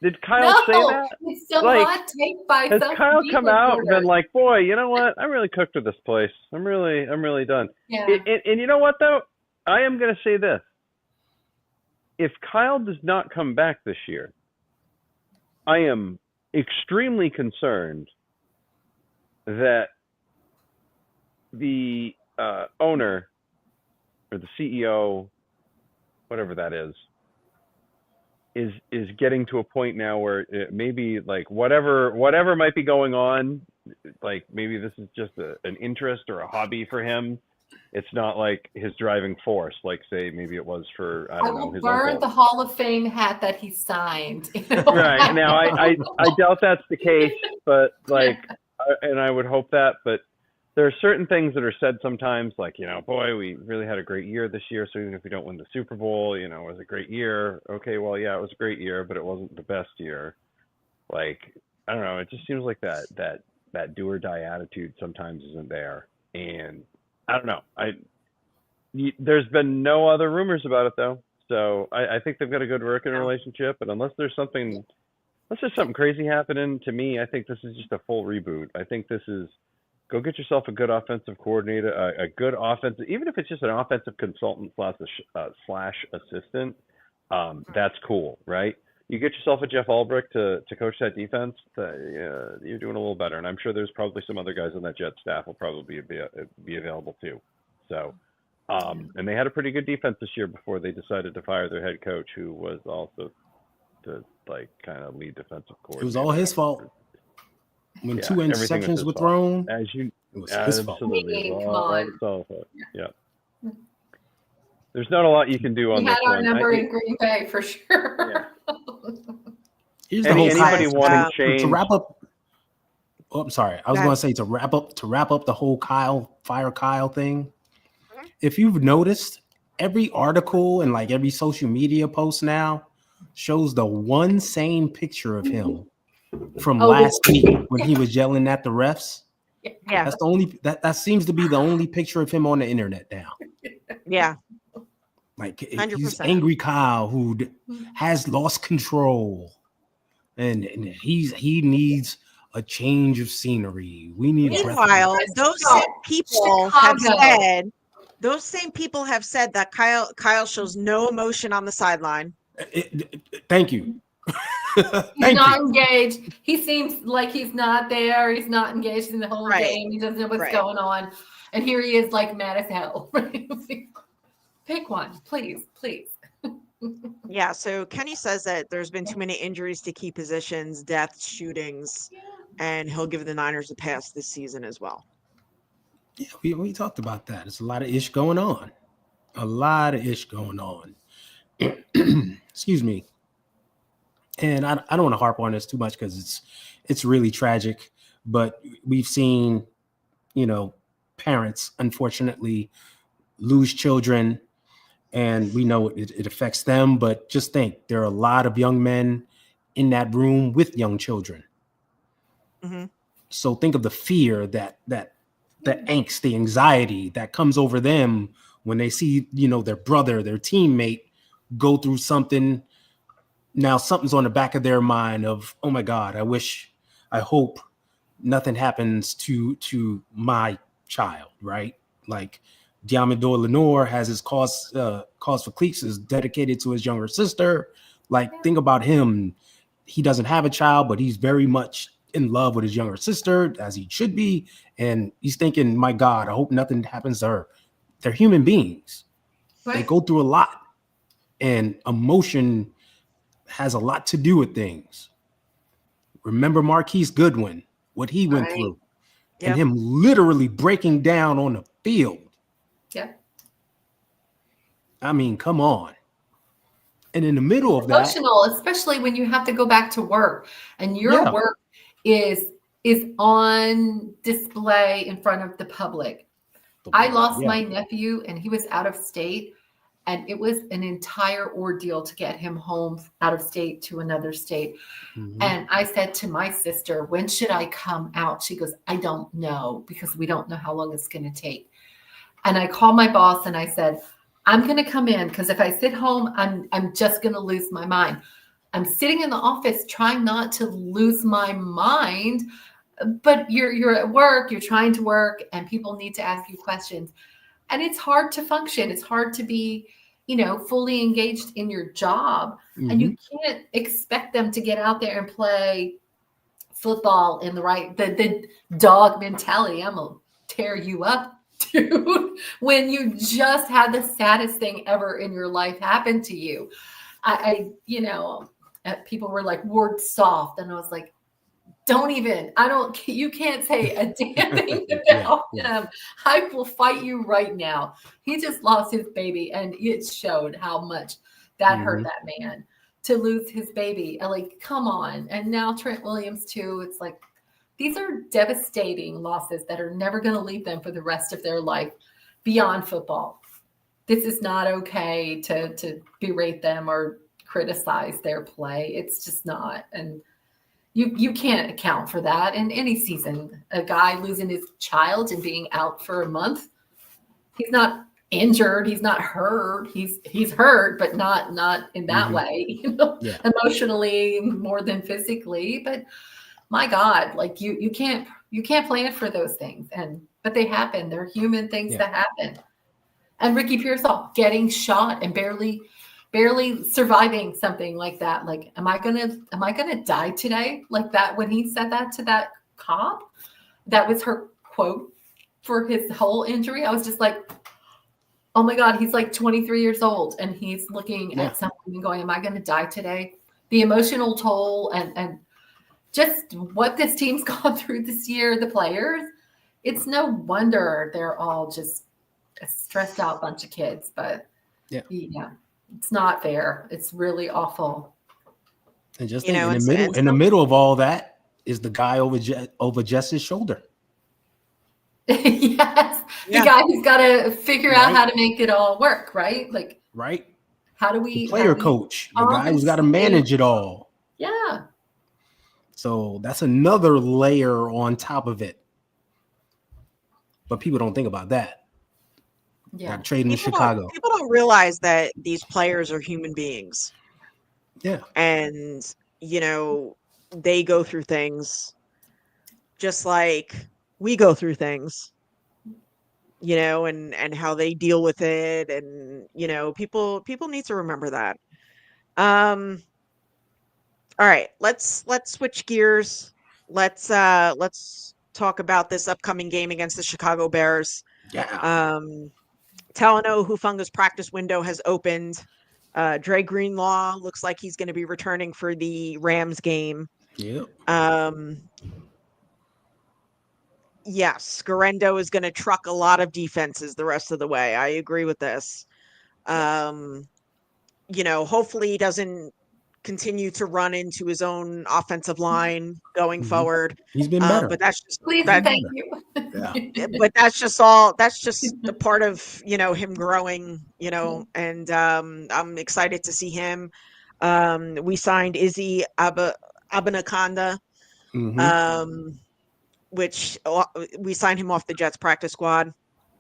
Speaker 3: Did Kyle say that?
Speaker 4: It's some hot take by
Speaker 3: has
Speaker 4: some
Speaker 3: Kyle come out and
Speaker 4: reporter.
Speaker 3: been like, boy, you know what? I'm really cooked with this place. I'm really done.
Speaker 4: Yeah.
Speaker 3: And you know what though? I am going to say this. If Kyle does not come back this year, I am extremely concerned that the owner or the CEO, whatever that is getting to a point now where it maybe like whatever might be going on, like maybe this is just an interest or a hobby for him. It's not like his driving force, like say maybe it was for I don't know his
Speaker 4: burn
Speaker 3: uncle.
Speaker 4: the Hall of Fame hat that he signed.
Speaker 3: Right now, I doubt that's the case, but like, and I would hope that, but. There are certain things that are said sometimes, like, you know, boy, we really had a great year this year. So even if we don't win the Super Bowl, you know, it was a great year. Okay, well, yeah, it was a great year, but it wasn't the best year. Like, I don't know. It just seems like that do or die attitude sometimes isn't there. And I don't know. There's been no other rumors about it, though. So I think they've got a good working relationship. And unless there's something crazy happening, to me, I think this is just a full reboot. I think this is. Go get yourself a good offensive coordinator, a good offensive, even if it's just an offensive consultant slash assistant. That's cool, right? You get yourself a Jeff Ulbrich to coach that defense. You're doing a little better, and I'm sure there's probably some other guys on that Jet staff will probably be available too. So, and they had a pretty good defense this year before they decided to fire their head coach, who was also the like kind of lead defensive coordinator.
Speaker 2: It was all his fault. When two interceptions were thrown,
Speaker 3: it was
Speaker 2: his fault.
Speaker 3: Absolutely. Yeah. There's not a lot you can do on this one.
Speaker 4: We had our number in Green Bay for sure.
Speaker 3: Yeah.
Speaker 2: Here's the whole
Speaker 3: anybody wanting change
Speaker 2: to wrap up. Oh, I'm sorry. I was going to say to wrap up the whole fire Kyle thing. If you've noticed, every article and like every social media post now shows the one same picture of him. From last week when he was yelling at the refs.
Speaker 1: Yeah.
Speaker 2: That's the only that seems to be the only picture of him on the internet now.
Speaker 1: Yeah.
Speaker 2: Like
Speaker 1: 100%.
Speaker 2: He's angry Kyle who has lost control. And he needs a change of scenery. We need
Speaker 1: Meanwhile, those same people have said that Kyle shows no emotion on the sideline.
Speaker 2: Thank you.
Speaker 4: He's not engaged. He seems like he's not there. He's not engaged in the whole game. He doesn't know what's going on. And here he is like mad as hell. Pick one, please.
Speaker 1: Yeah, so Kenny says that there's been too many injuries to key positions, deaths, shootings, and he'll give the Niners a pass this season as well.
Speaker 2: Yeah, we talked about that. There's a lot of ish going on. A lot of ish going on. Excuse me. And I don't want to harp on this too much because it's really tragic. But we've seen, parents unfortunately lose children, and we know it affects them. But just think, there are a lot of young men in that room with young children.
Speaker 1: Mm-hmm.
Speaker 2: So think of the fear, that the angst, the anxiety that comes over them when they see, their brother, their teammate go through something. Now something's on the back of their mind of, oh my God, I hope nothing happens to my child, right? Like Diamondor Lenore has his cause for Cleats is dedicated to his younger sister. Like, think about him. He doesn't have a child, but he's very much in love with his younger sister, as he should be. And he's thinking, my God, I hope nothing happens to her. They're human beings. Right. They go through a lot. And emotion has a lot to do with things. Remember Marquise Goodwin, what he went through, and him literally breaking down on the field.
Speaker 4: Yeah.
Speaker 2: I mean, come on. And in the middle of that,
Speaker 4: emotional, especially when you have to go back to work and your work is on display in front of the public. I lost my nephew and he was out of state, and it was an entire ordeal to get him home out of state to another state. Mm-hmm. And I said to my sister, when should I come out? She goes, I don't know, because we don't know how long it's going to take. And I called my boss and I said, I'm going to come in, because if I sit home, I'm just going to lose my mind. I'm sitting in the office trying not to lose my mind, but you're at work, you're trying to work, and people need to ask you questions. And it's hard to function. It's hard to be, fully engaged in your job. Mm-hmm. And you can't expect them to get out there and play football in the dog mentality. I'm going to tear you up, dude, when you just had the saddest thing ever in your life happen to you. People were like, word soft. And I was like, you can't say a damn thing about him. I will fight you right now. He just lost his baby, and it showed how much that hurt that man to lose his baby. Like, come on. And now Trent Williams too. It's like, these are devastating losses that are never going to leave them for the rest of their life beyond football. This is not okay to berate them or criticize their play. It's just not. And you can't account for that in any season. A guy losing his child and being out for a month, he's not injured, he's not hurt. He's hurt, but not in that way, emotionally more than physically. But my God, like you can't plan for those things, but they happen. They're human things that happen. And Ricky Pearsall getting shot and barely surviving something like that. Like, am I gonna die today? Like that, when he said that to that cop, that was her quote for his whole injury. I was just like, oh my God, he's like 23 years old and he's looking at something and going, am I gonna die today? The emotional toll and just what this team's gone through this year, the players, it's no wonder they're all just a stressed out bunch of kids. But it's not fair. It's really awful.
Speaker 2: And just in the middle of all that is the guy over Jess's shoulder.
Speaker 4: Yes, the guy who's got to figure out how to make it all work, right? Like,
Speaker 2: right?
Speaker 4: How do we?
Speaker 2: The player coach, the guy who's got to manage it all.
Speaker 4: Yeah.
Speaker 2: So that's another layer on top of it. But people don't think about that.
Speaker 4: Yeah,
Speaker 2: trading in Chicago.
Speaker 1: People don't realize that these players are human beings.
Speaker 2: Yeah.
Speaker 1: And, they go through things just like we go through things, and how they deal with it. And, people need to remember that. All right, let's switch gears. Let's talk about this upcoming game against the Chicago Bears.
Speaker 2: Yeah.
Speaker 1: Talanoa Hufanga's practice window has opened. Dre Greenlaw looks like he's going to be returning for the Rams game.
Speaker 2: Yep.
Speaker 1: Yes, Guerrero is going to truck a lot of defenses the rest of the way. I agree with this. Hopefully he doesn't continue to run into his own offensive line going forward.
Speaker 2: He's been better.
Speaker 1: But that's just
Speaker 4: Please, thank you.
Speaker 2: Yeah.
Speaker 1: But that's just the part of, him growing, and I'm excited to see him. We signed Izzy Abanaconda, which we signed him off the Jets practice squad.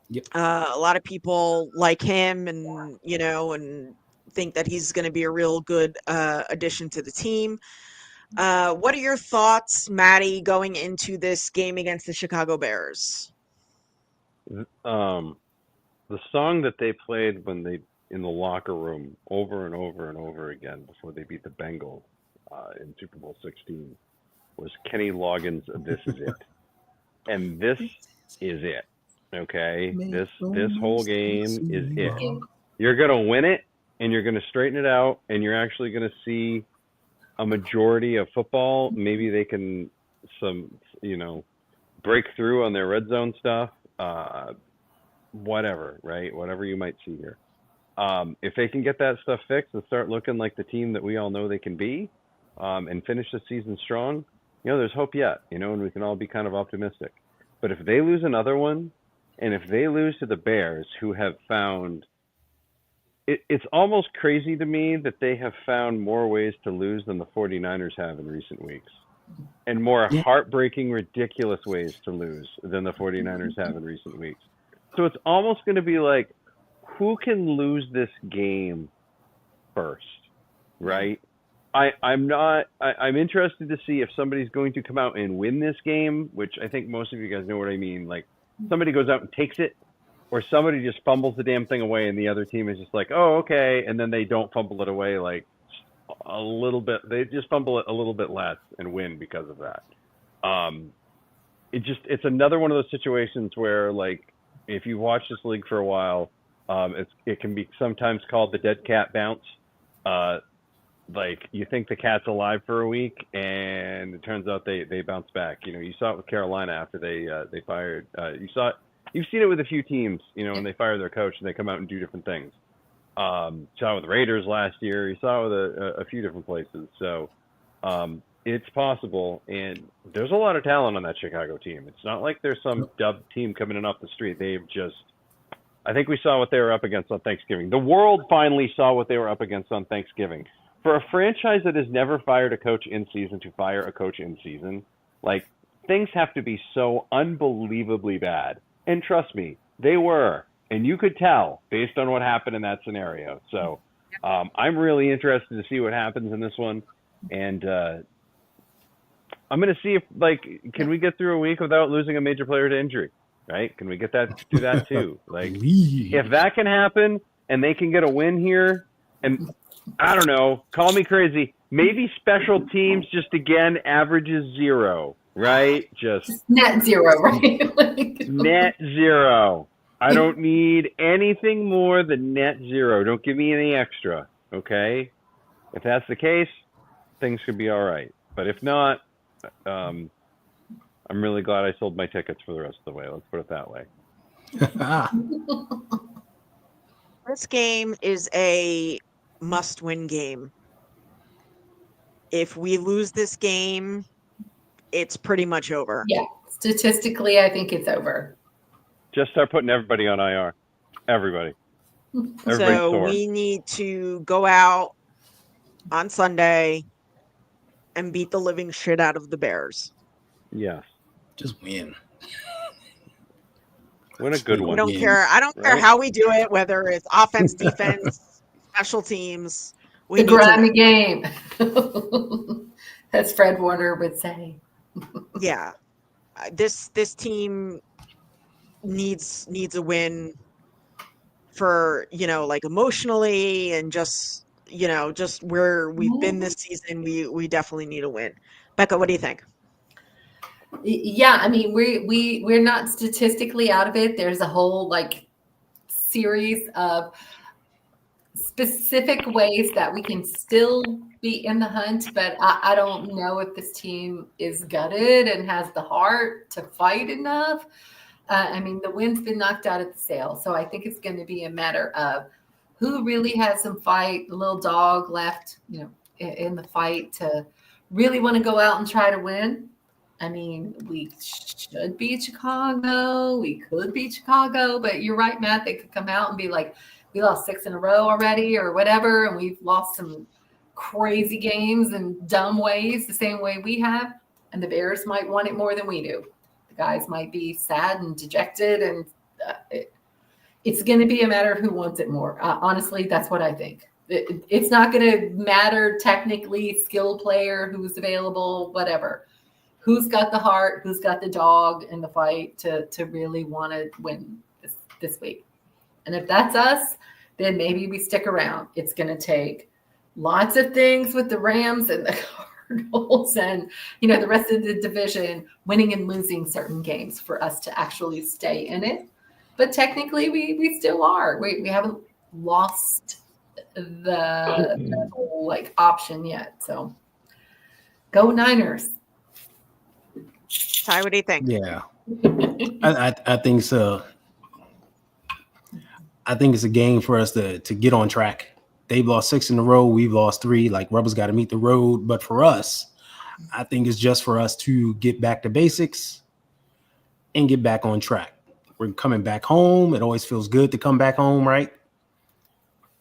Speaker 2: Yep.
Speaker 1: A lot of people like him and, and think that he's going to be a real good addition to the team. What are your thoughts, Maddie, going into this game against the Chicago Bears?
Speaker 3: The song that they played when they in the locker room over and over and over again before they beat the Bengals in Super Bowl 16 was Kenny Loggins' "This Is It," and this is it. Okay, this whole game is it. You're gonna win it, and you're gonna straighten it out, and you're actually gonna see a majority of football. Maybe they can break through on their red zone stuff. Whatever, right? Whatever you might see here. If they can get that stuff fixed and start looking like the team that we all know they can be, and finish the season strong, there's hope yet, and we can all be kind of optimistic. But if they lose another one, and if they lose to the Bears, who have found it's almost crazy to me that they have found more ways to lose than the 49ers have in recent weeks, and more heartbreaking, ridiculous ways to lose than the 49ers have in recent weeks. So it's almost going to be like, who can lose this game first, right? I'm interested to see if somebody's going to come out and win this game, which I think most of you guys know what I mean. Like, somebody goes out and takes it, or somebody just fumbles the damn thing away and the other team is just like, oh, okay, and then they don't fumble it away like a little bit. They just fumble it a little bit less and win because of that. It's another one of those situations where, like, if you watch this league for a while, it can be sometimes called the dead cat bounce. Like, you think the cat's alive for a week, and it turns out they bounce back. You saw it with Carolina after they fired. You've seen it with a few teams. When they fire their coach and they come out and do different things. Saw it with the Raiders last year. You saw it with a few different places. So it's possible, and there's a lot of talent on that Chicago team. It's not like there's some dubbed team coming in off the street. I think we saw what they were up against on Thanksgiving. The world finally saw what they were up against on Thanksgiving. For a franchise that has never fired a coach in season to fire a coach in season, like, things have to be so unbelievably bad. And trust me, they were. And you could tell based on what happened in that scenario. So I'm really interested to see what happens in this one. And I'm going to see if, can we get through a week without losing a major player to injury, right? Can we do that too? Like, if that can happen and they can get a win here, and I don't know, call me crazy, maybe special teams just again averages 0, right? Just
Speaker 4: net 0, right?
Speaker 3: Net 0. I don't need anything more than net 0. Don't give me any extra, okay? If that's the case, things could be all right. But if not, I'm really glad I sold my tickets for the rest of the way. Let's put it that way.
Speaker 1: This game is a must-win game. If we lose this game, it's pretty much over.
Speaker 4: Yeah, statistically, I think it's over.
Speaker 3: Just start putting everybody on IR. Everybody.
Speaker 1: So we need to go out on Sunday and beat the living shit out of the Bears.
Speaker 3: Yes.
Speaker 2: Just win.
Speaker 3: Win a good one.
Speaker 1: I don't care how we do it, whether it's offense, defense, special teams.
Speaker 4: The grimy game. As Fred Warner would say.
Speaker 1: Yeah. This team needs a win for, emotionally and just where we've been this season. We definitely need a win. Becca, what do you think?
Speaker 4: Yeah, I mean, we're not statistically out of it. There's a whole series of specific ways that we can still be in the hunt, but I don't know if this team is gutted and has the heart to fight enough. I mean, the wind's been knocked out at the sail, so I think it's going to be a matter of who really has some fight, the little dog left, in the fight to really want to go out and try to win. I mean, we should beat Chicago. We could beat Chicago, but you're right, Matt. They could come out and be like, we lost 6 in a row already or whatever, and we've lost some crazy games in dumb ways the same way we have, and the Bears might want it more than we do. The guys might be sad and dejected, and it's going to be a matter of who wants it more. Honestly, that's what I think. It's not going to matter technically, skill player, who's available, whatever. Who's got the heart, who's got the dog in the fight to really want to win this week. And if that's us, then maybe we stick around. It's going to take lots of things with the Rams and the Cardinals and, the rest of the division winning and losing certain games for us to actually stay in it. But technically, we still are. We haven't lost the whole, option yet. So go Niners.
Speaker 1: Ty, what do you think?
Speaker 2: Yeah, I think so. I think it's a game for us to get on track. They've lost 6 in a row. We've lost 3. Rubber's got to meet the road. But for us, I think it's just for us to get back to basics and get back on track. We're coming back home. It always feels good to come back home, right?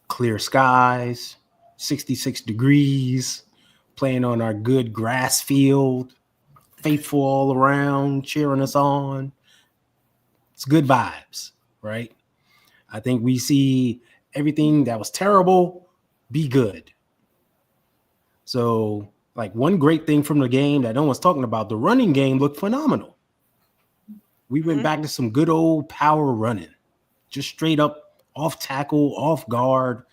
Speaker 2: Clear skies, 66 degrees, playing on our good grass field, faithful all around, cheering us on. It's good vibes, right? I think we see everything that was terrible be good. So, one great thing from the game that no one's talking about, the running game looked phenomenal. We went back to some good old power running, just straight up off tackle, off guard,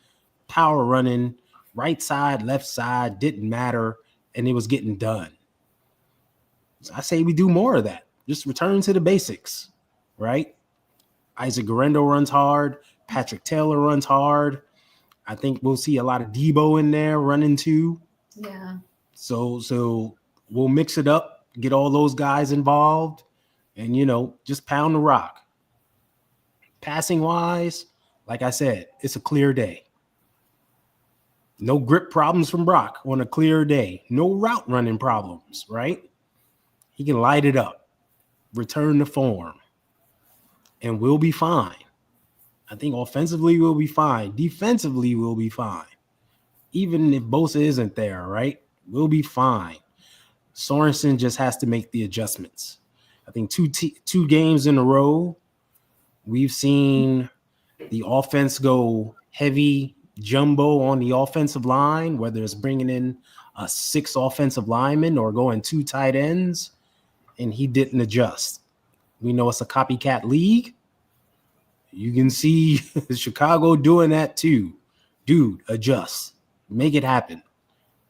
Speaker 2: power running, right side, left side, didn't matter, and it was getting done. So I say we do more of that. Just return to the basics, right? Isaac Guerrero runs hard. Patrick Taylor runs hard. I think we'll see a lot of Debo in there running too.
Speaker 4: Yeah.
Speaker 2: So we'll mix it up, get all those guys involved, and, just pound the rock. Passing wise, like I said, it's a clear day. No grip problems from Brock on a clear day. No route running problems, right? He can light it up, return to form, and we'll be fine. I think offensively we'll be fine. Defensively we'll be fine. Even if Bosa isn't there, right? We'll be fine. Sorensen just has to make the adjustments. I think two games in a row, we've seen the offense go heavy jumbo on the offensive line, whether it's bringing in 6 offensive linemen or going 2 tight ends, and he didn't adjust. We know it's a copycat league. You can see Chicago doing that too. Dude, adjust. Make it happen.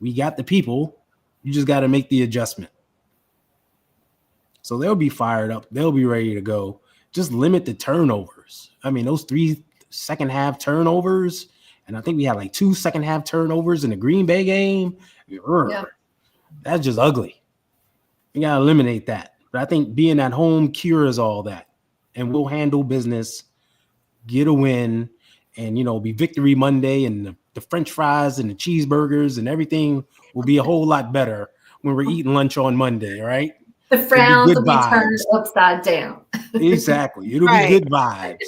Speaker 2: We got the people. You just got to make the adjustment. So they'll be fired up. They'll be ready to go. Just limit the turnovers. I mean, those 3 second half turnovers, and I think we had 2 second half turnovers in the Green Bay game. Yeah. That's just ugly. You got to eliminate that. But I think being at home cures all that. And we'll handle business, get a win, and, be Victory Monday, and the French fries and the cheeseburgers and everything will be a whole lot better when we're eating lunch on Monday, right?
Speaker 4: The frowns will be turned upside down.
Speaker 2: Exactly. It'll be good vibes.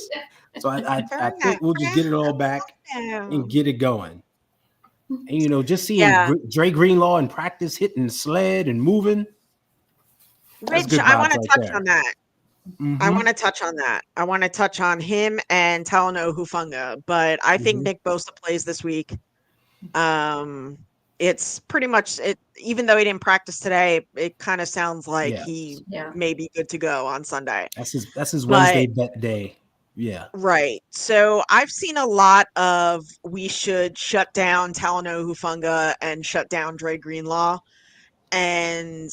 Speaker 2: So I think we'll just get it all back and get it going. And, just seeing Dre Greenlaw in practice hitting the sled and moving.
Speaker 1: Rich, I want to touch on that. I want to touch on that. I want to touch on him and Talanoa Hufanga, but I think Nick Bosa plays this week. It's pretty much it. Even though he didn't practice today, it kind of sounds like he may be good to go on Sunday.
Speaker 2: That's his Wednesday bet day. Yeah.
Speaker 1: Right. So I've seen a lot of we should shut down Talanoa Hufanga and shut down Dre Greenlaw, and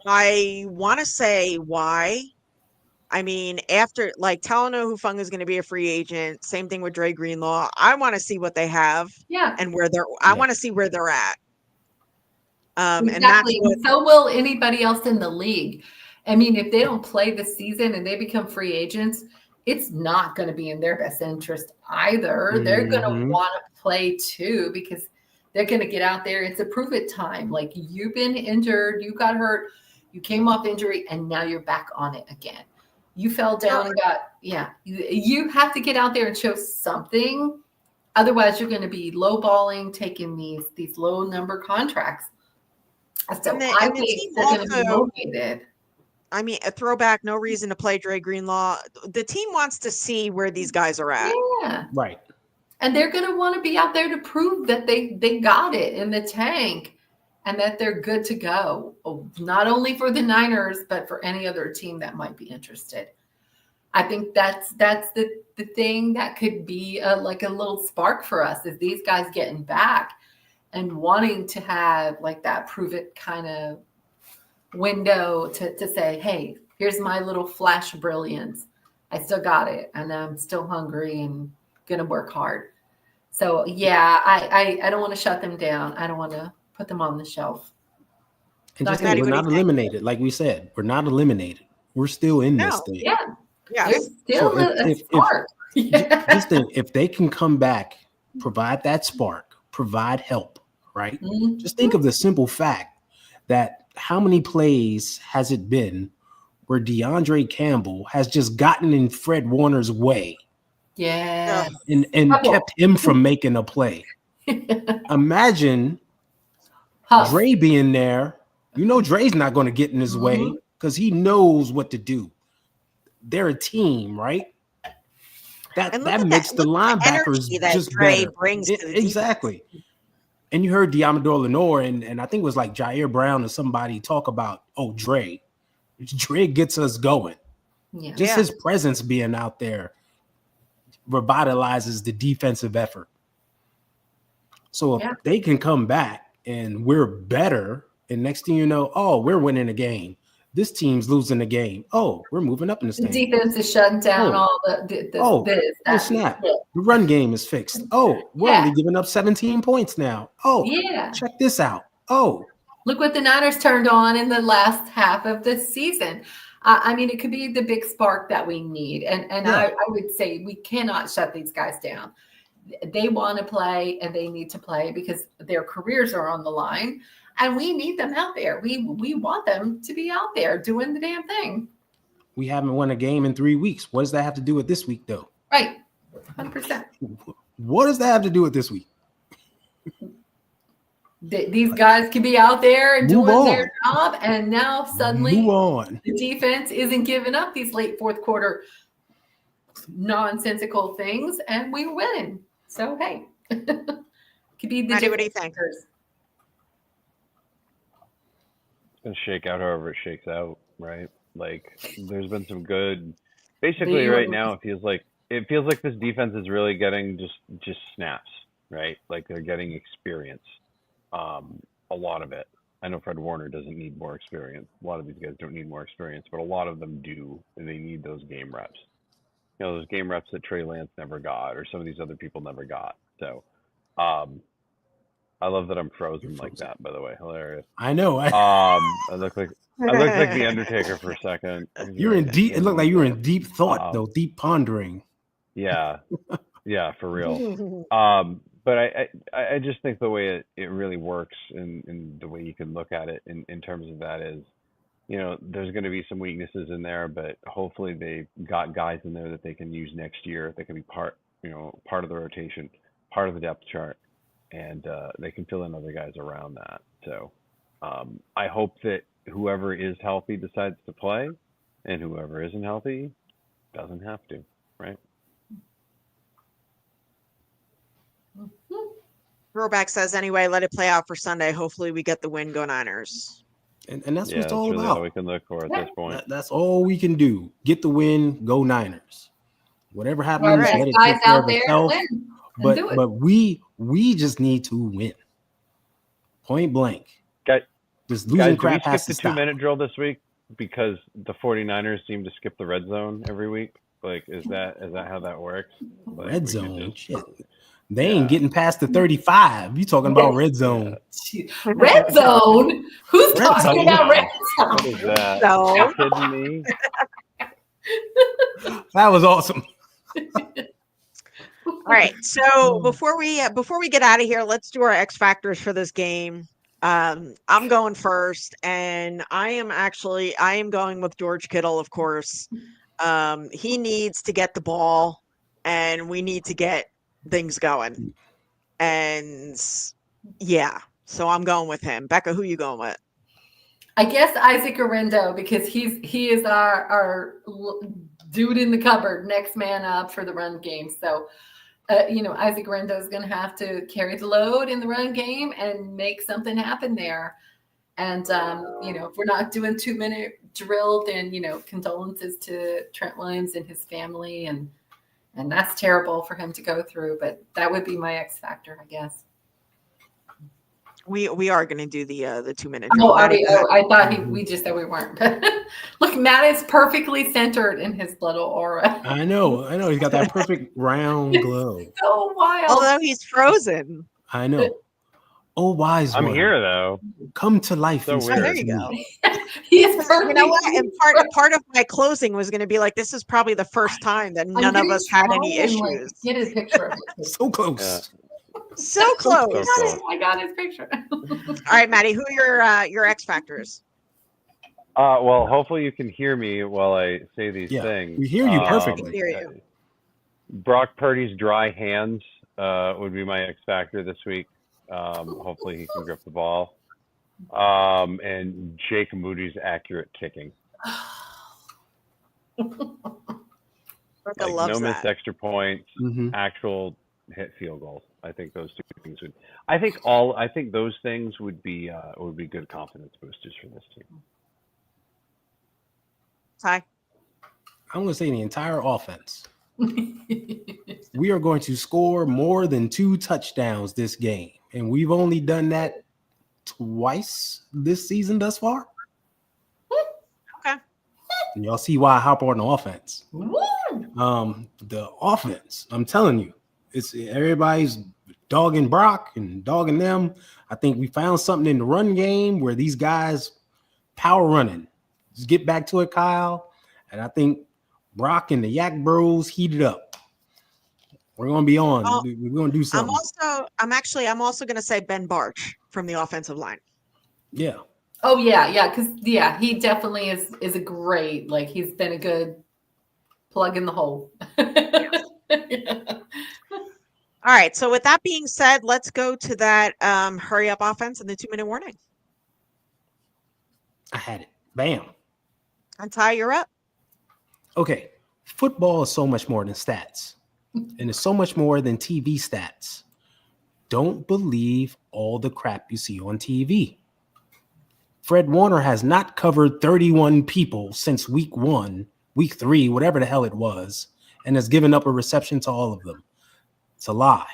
Speaker 1: I want to say why. I mean, after like Talanoa Hufanga is going to be a free agent. Same thing with Dre Greenlaw. I want to see what they have and where they're. I want to see where they're at.
Speaker 4: Exactly.
Speaker 1: And that's what.
Speaker 4: So will anybody else in the league. I mean, if they don't play this season and they become free agents, it's not going to be in their best interest either. They're going to want to play too because they're going to get out there. It's a prove it time. Like you've been injured, you got hurt, you came off injury, and now you're back on it again. You fell down and you have to get out there and show something. Otherwise, you're going to be lowballing, taking these low number contracts. So I think they're going to be motivated.
Speaker 1: I mean, a throwback, no reason to play Dre Greenlaw. The team wants to see where these guys are at.
Speaker 4: Yeah.
Speaker 2: Right.
Speaker 4: And they're going to want to be out there to prove that they got it in the tank and that they're good to go, not only for the Niners, but for any other team that might be interested. I think that's the thing that could be like a little spark for us is these guys getting back and wanting to have like that prove it kind of window to say, hey, here's my little flash of brilliance. I still got it, and I'm still hungry and gonna work hard. So yeah, I don't want to shut them down. I don't want to put them on the shelf.
Speaker 2: And just think, we're not eliminated, like we said. We're not eliminated. We're still in this thing.
Speaker 4: Yeah, there's still a spark.
Speaker 2: Just think, if they can come back, provide that spark, provide help, right? Just think of the simple fact that how many plays has it been where DeAndre Campbell has just gotten in Fred Warner's way?
Speaker 4: Yeah.
Speaker 2: And kept him from making a play. Imagine Dre being there. You know Dre's not going to get in his way because he knows what to do. They're a team, right? That makes the linebackers just
Speaker 1: Dre
Speaker 2: better.
Speaker 1: Brings to the
Speaker 2: Exactly. And you heard Diamador Lenore and I think it was like Jair Brown or somebody talk about, Dre. Dre gets us going.
Speaker 4: Yeah.
Speaker 2: Just his presence being out there revitalizes the defensive effort. So if they can come back and we're better, and next thing you know, we're winning a game. This team's losing a game. We're moving up in the standings.
Speaker 4: The defense is shutting down all the
Speaker 2: snap. The run game is fixed. We're only giving up 17 points now. Check this out.
Speaker 4: Look what the Niners turned on in the last half of the season. I mean, it could be the big spark that we need. And I would say we cannot shut these guys down. They want to play and they need to play because their careers are on the line. And we need them out there. We want them to be out there doing the damn thing.
Speaker 2: We haven't won a game in 3 weeks. What does that have to do with this week, though?
Speaker 4: Right. 100%.
Speaker 2: What does that have to do with this week?
Speaker 4: These guys can be out there and doing their job. And now suddenly the defense isn't giving up these late fourth quarter nonsensical things. And we win. So, hey, could be the
Speaker 1: Maddie, what do you think?
Speaker 3: It's going to shake out however it shakes out, right? Like there's been some good, basically right now it feels like this defense is really getting just snaps, right? Like they're getting experience, a lot of it. I know Fred Warner doesn't need more experience. A lot of these guys don't need more experience, but a lot of them do, and they need those game reps. You know, those game reps that Trey Lance never got, or some of these other people never got. So, I love that I'm frozen like that, by the way. Hilarious.
Speaker 2: I know.
Speaker 3: I look like the Undertaker for a second.
Speaker 2: You're in deep. It looked like you were in deep thought, though, deep pondering.
Speaker 3: Yeah, for real. But I just think the way it really works and the way you can look at it in terms of that is, you know, there's going to be some weaknesses in there, but hopefully they've got guys in there that they can use next year. That can be part of the rotation, part of the depth chart. And they can fill in other guys around that. So I hope that whoever is healthy decides to play, and whoever isn't healthy doesn't have to, right?
Speaker 1: Throwback says, anyway, let it play out for Sunday. Hopefully we get the win, go Niners.
Speaker 2: And that's what it's all
Speaker 3: really
Speaker 2: about.
Speaker 3: all we can look for at this point.
Speaker 2: That's all we can do. Get the win, go Niners. Whatever happens, let it
Speaker 4: guys
Speaker 2: take care
Speaker 4: out
Speaker 2: of
Speaker 4: there
Speaker 2: itself.
Speaker 4: win.
Speaker 2: But we just need to win. Point blank.
Speaker 3: Guys,
Speaker 2: just losing crap
Speaker 3: did we skip the 2-minute drill this week? because the 49ers seem to skip the red zone every week? Like, is that how that works? Like,
Speaker 2: red zone, shit. They ain't getting past the 35. You talking about red zone?
Speaker 4: Red zone? Who's talking about red zone?
Speaker 3: What is that? Are you kidding me?
Speaker 2: That was awesome.
Speaker 1: All right. So before we get out of here, let's do our X factors for this game. I'm going first, and I am going with George Kittle, of course. He needs to get the ball, and we need to get things going. And yeah, so I'm going with him. Becca, who you going with?
Speaker 4: I guess Isaac Orendo, because he is our dude in the cupboard, next man up for the run game. So, Isaac Orendo is going to have to carry the load in the run game and make something happen there. And, if we're not doing 2-minute drill, then, condolences to Trent Williams and his family. And that's terrible for him to go through. But that would be my X factor, I guess.
Speaker 1: We are going to do the 2-minute
Speaker 4: drill. I thought we just said we weren't. Look, Matt is perfectly centered in his little aura.
Speaker 2: I know. He's got that perfect round glow.
Speaker 4: So wild.
Speaker 1: Although he's frozen.
Speaker 2: I know. Oh, wise one.
Speaker 3: I'm here though.
Speaker 2: Come to life.
Speaker 3: So weird.
Speaker 1: There you go.
Speaker 4: He is perfect.
Speaker 1: You know what? And part of my closing was going to be like, this is probably the first time that none of us had any issues.
Speaker 4: Get his picture.
Speaker 2: So close.
Speaker 3: Yeah.
Speaker 1: So close.
Speaker 4: I got his picture.
Speaker 1: All right, Maddie, who are your X factors?
Speaker 3: Well, hopefully you can hear me while I say these things.
Speaker 2: We hear you perfectly.
Speaker 1: Hear you.
Speaker 3: Brock Purdy's dry hands would be my X factor this week. Hopefully he can grip the ball. And Jake Moody's accurate kicking. No missed extra points, actual hit field goals. I think those two things would. I think those things would be good confidence boosters for this team.
Speaker 1: Hi.
Speaker 2: I'm going to say the entire offense. We are going to score more than 2 touchdowns this game, and we've only done that twice this season thus far.
Speaker 1: Okay.
Speaker 2: And y'all see why I hop on the offense. The offense, I'm telling you, it's everybody's dogging Brock and dogging them. I think we found something in the run game where these guys power running. Just get back to it, Kyle. And I think Brock and the Yak Bros heated up. We're going to be on. We're going to do something.
Speaker 1: I'm also going to say Ben Barch from the offensive line.
Speaker 2: Yeah.
Speaker 4: Oh yeah, because he definitely is a great. Like, he's been a good plug in the hole.
Speaker 1: All right. So with that being said, let's go to that hurry up offense and the 2-minute warning.
Speaker 2: I had it. Bam.
Speaker 1: And Ty, you're up.
Speaker 2: Okay. Football is so much more than stats. And it's so much more than TV stats. Don't believe all the crap you see on TV. Fred Warner has not covered 31 people since week 1, week 3, whatever the hell it was, and has given up a reception to all of them. It's a lie.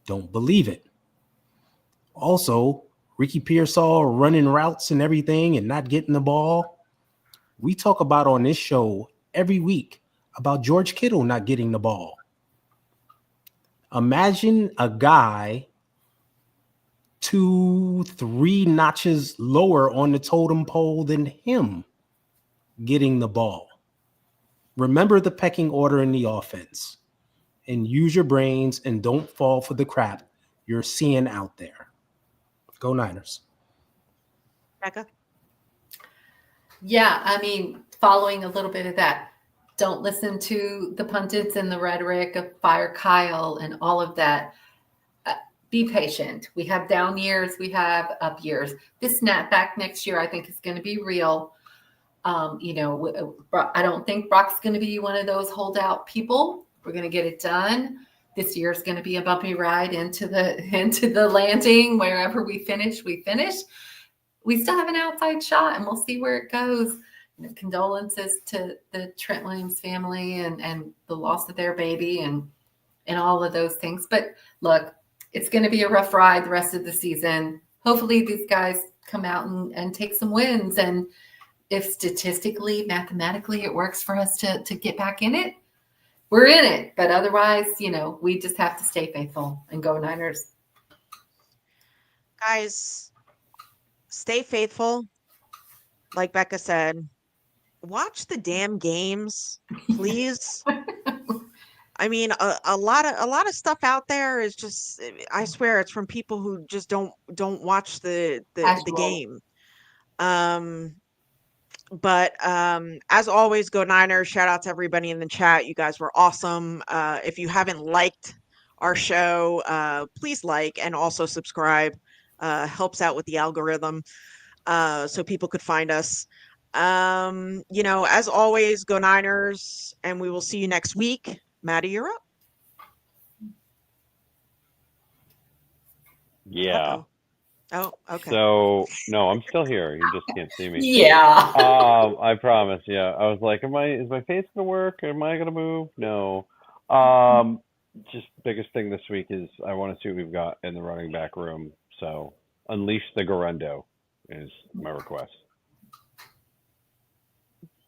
Speaker 2: Don't believe it. Also, Ricky Pearsall running routes and everything and not getting the ball. We talk about on this show every week about George Kittle not getting the ball. Imagine a guy 2-3 notches lower on the totem pole than him getting the ball. Remember the pecking order in the offense and use your brains and don't fall for the crap you're seeing out there. Go Niners.
Speaker 1: Becca?
Speaker 4: Yeah, I mean, following a little bit of that, don't listen to the pundits and the rhetoric of fire Kyle and all of that. Be patient. We have down years. We have up years. This snapback next year, I think, is going to be real. I don't think Brock's going to be one of those holdout people. We're going to get it done. This year is going to be a bumpy ride into the landing. Wherever we finish, we finish. We still have an outside shot, and we'll see where it goes. Condolences to the Trent Williams family and the loss of their baby and all of those things. But look, it's going to be a rough ride the rest of the season. Hopefully these guys come out and take some wins. And, if statistically, mathematically, it works for us to get back in it, we're in it. But otherwise, we just have to stay faithful and go Niners.
Speaker 1: Guys, stay faithful. Like Becca said, watch the damn games, please. I mean, a lot of stuff out there is just, I swear, it's from people who just don't watch the game. But as always, go Niners. Shout out to everybody in the chat. You guys were awesome. If you haven't liked our show, please like and also subscribe. Helps out with the algorithm, so people could find us. As always, go Niners, and we will see you next week. Maddie, you're up.
Speaker 3: Yeah.
Speaker 1: Uh-oh. Oh, okay.
Speaker 3: So no, I'm still here. You just can't see me.
Speaker 4: Yeah.
Speaker 3: I promise. Yeah. I was like, is my face gonna work? Am I gonna move? No. Just biggest thing this week is I want to see what we've got in the running back room. So unleash the Garendo is my request.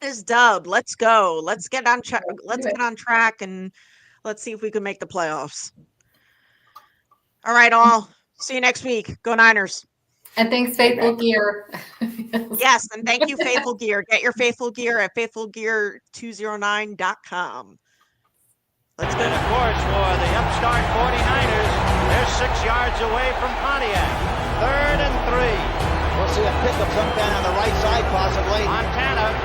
Speaker 1: This dub. Let's go. Let's get on track. Let's get on track, and let's see if we can make the playoffs. All right, all. See you next week. Go Niners.
Speaker 4: And thanks, Faithful Gear.
Speaker 1: Yes, and thank you, Faithful Gear. Get your Faithful Gear at faithfulgear209.com. Let's go.
Speaker 5: And of course, for the upstart 49ers, they're 6 yards away from Pontiac. 3rd and 3.
Speaker 6: We'll see a pickup sometime on the right side, possibly.
Speaker 5: Montana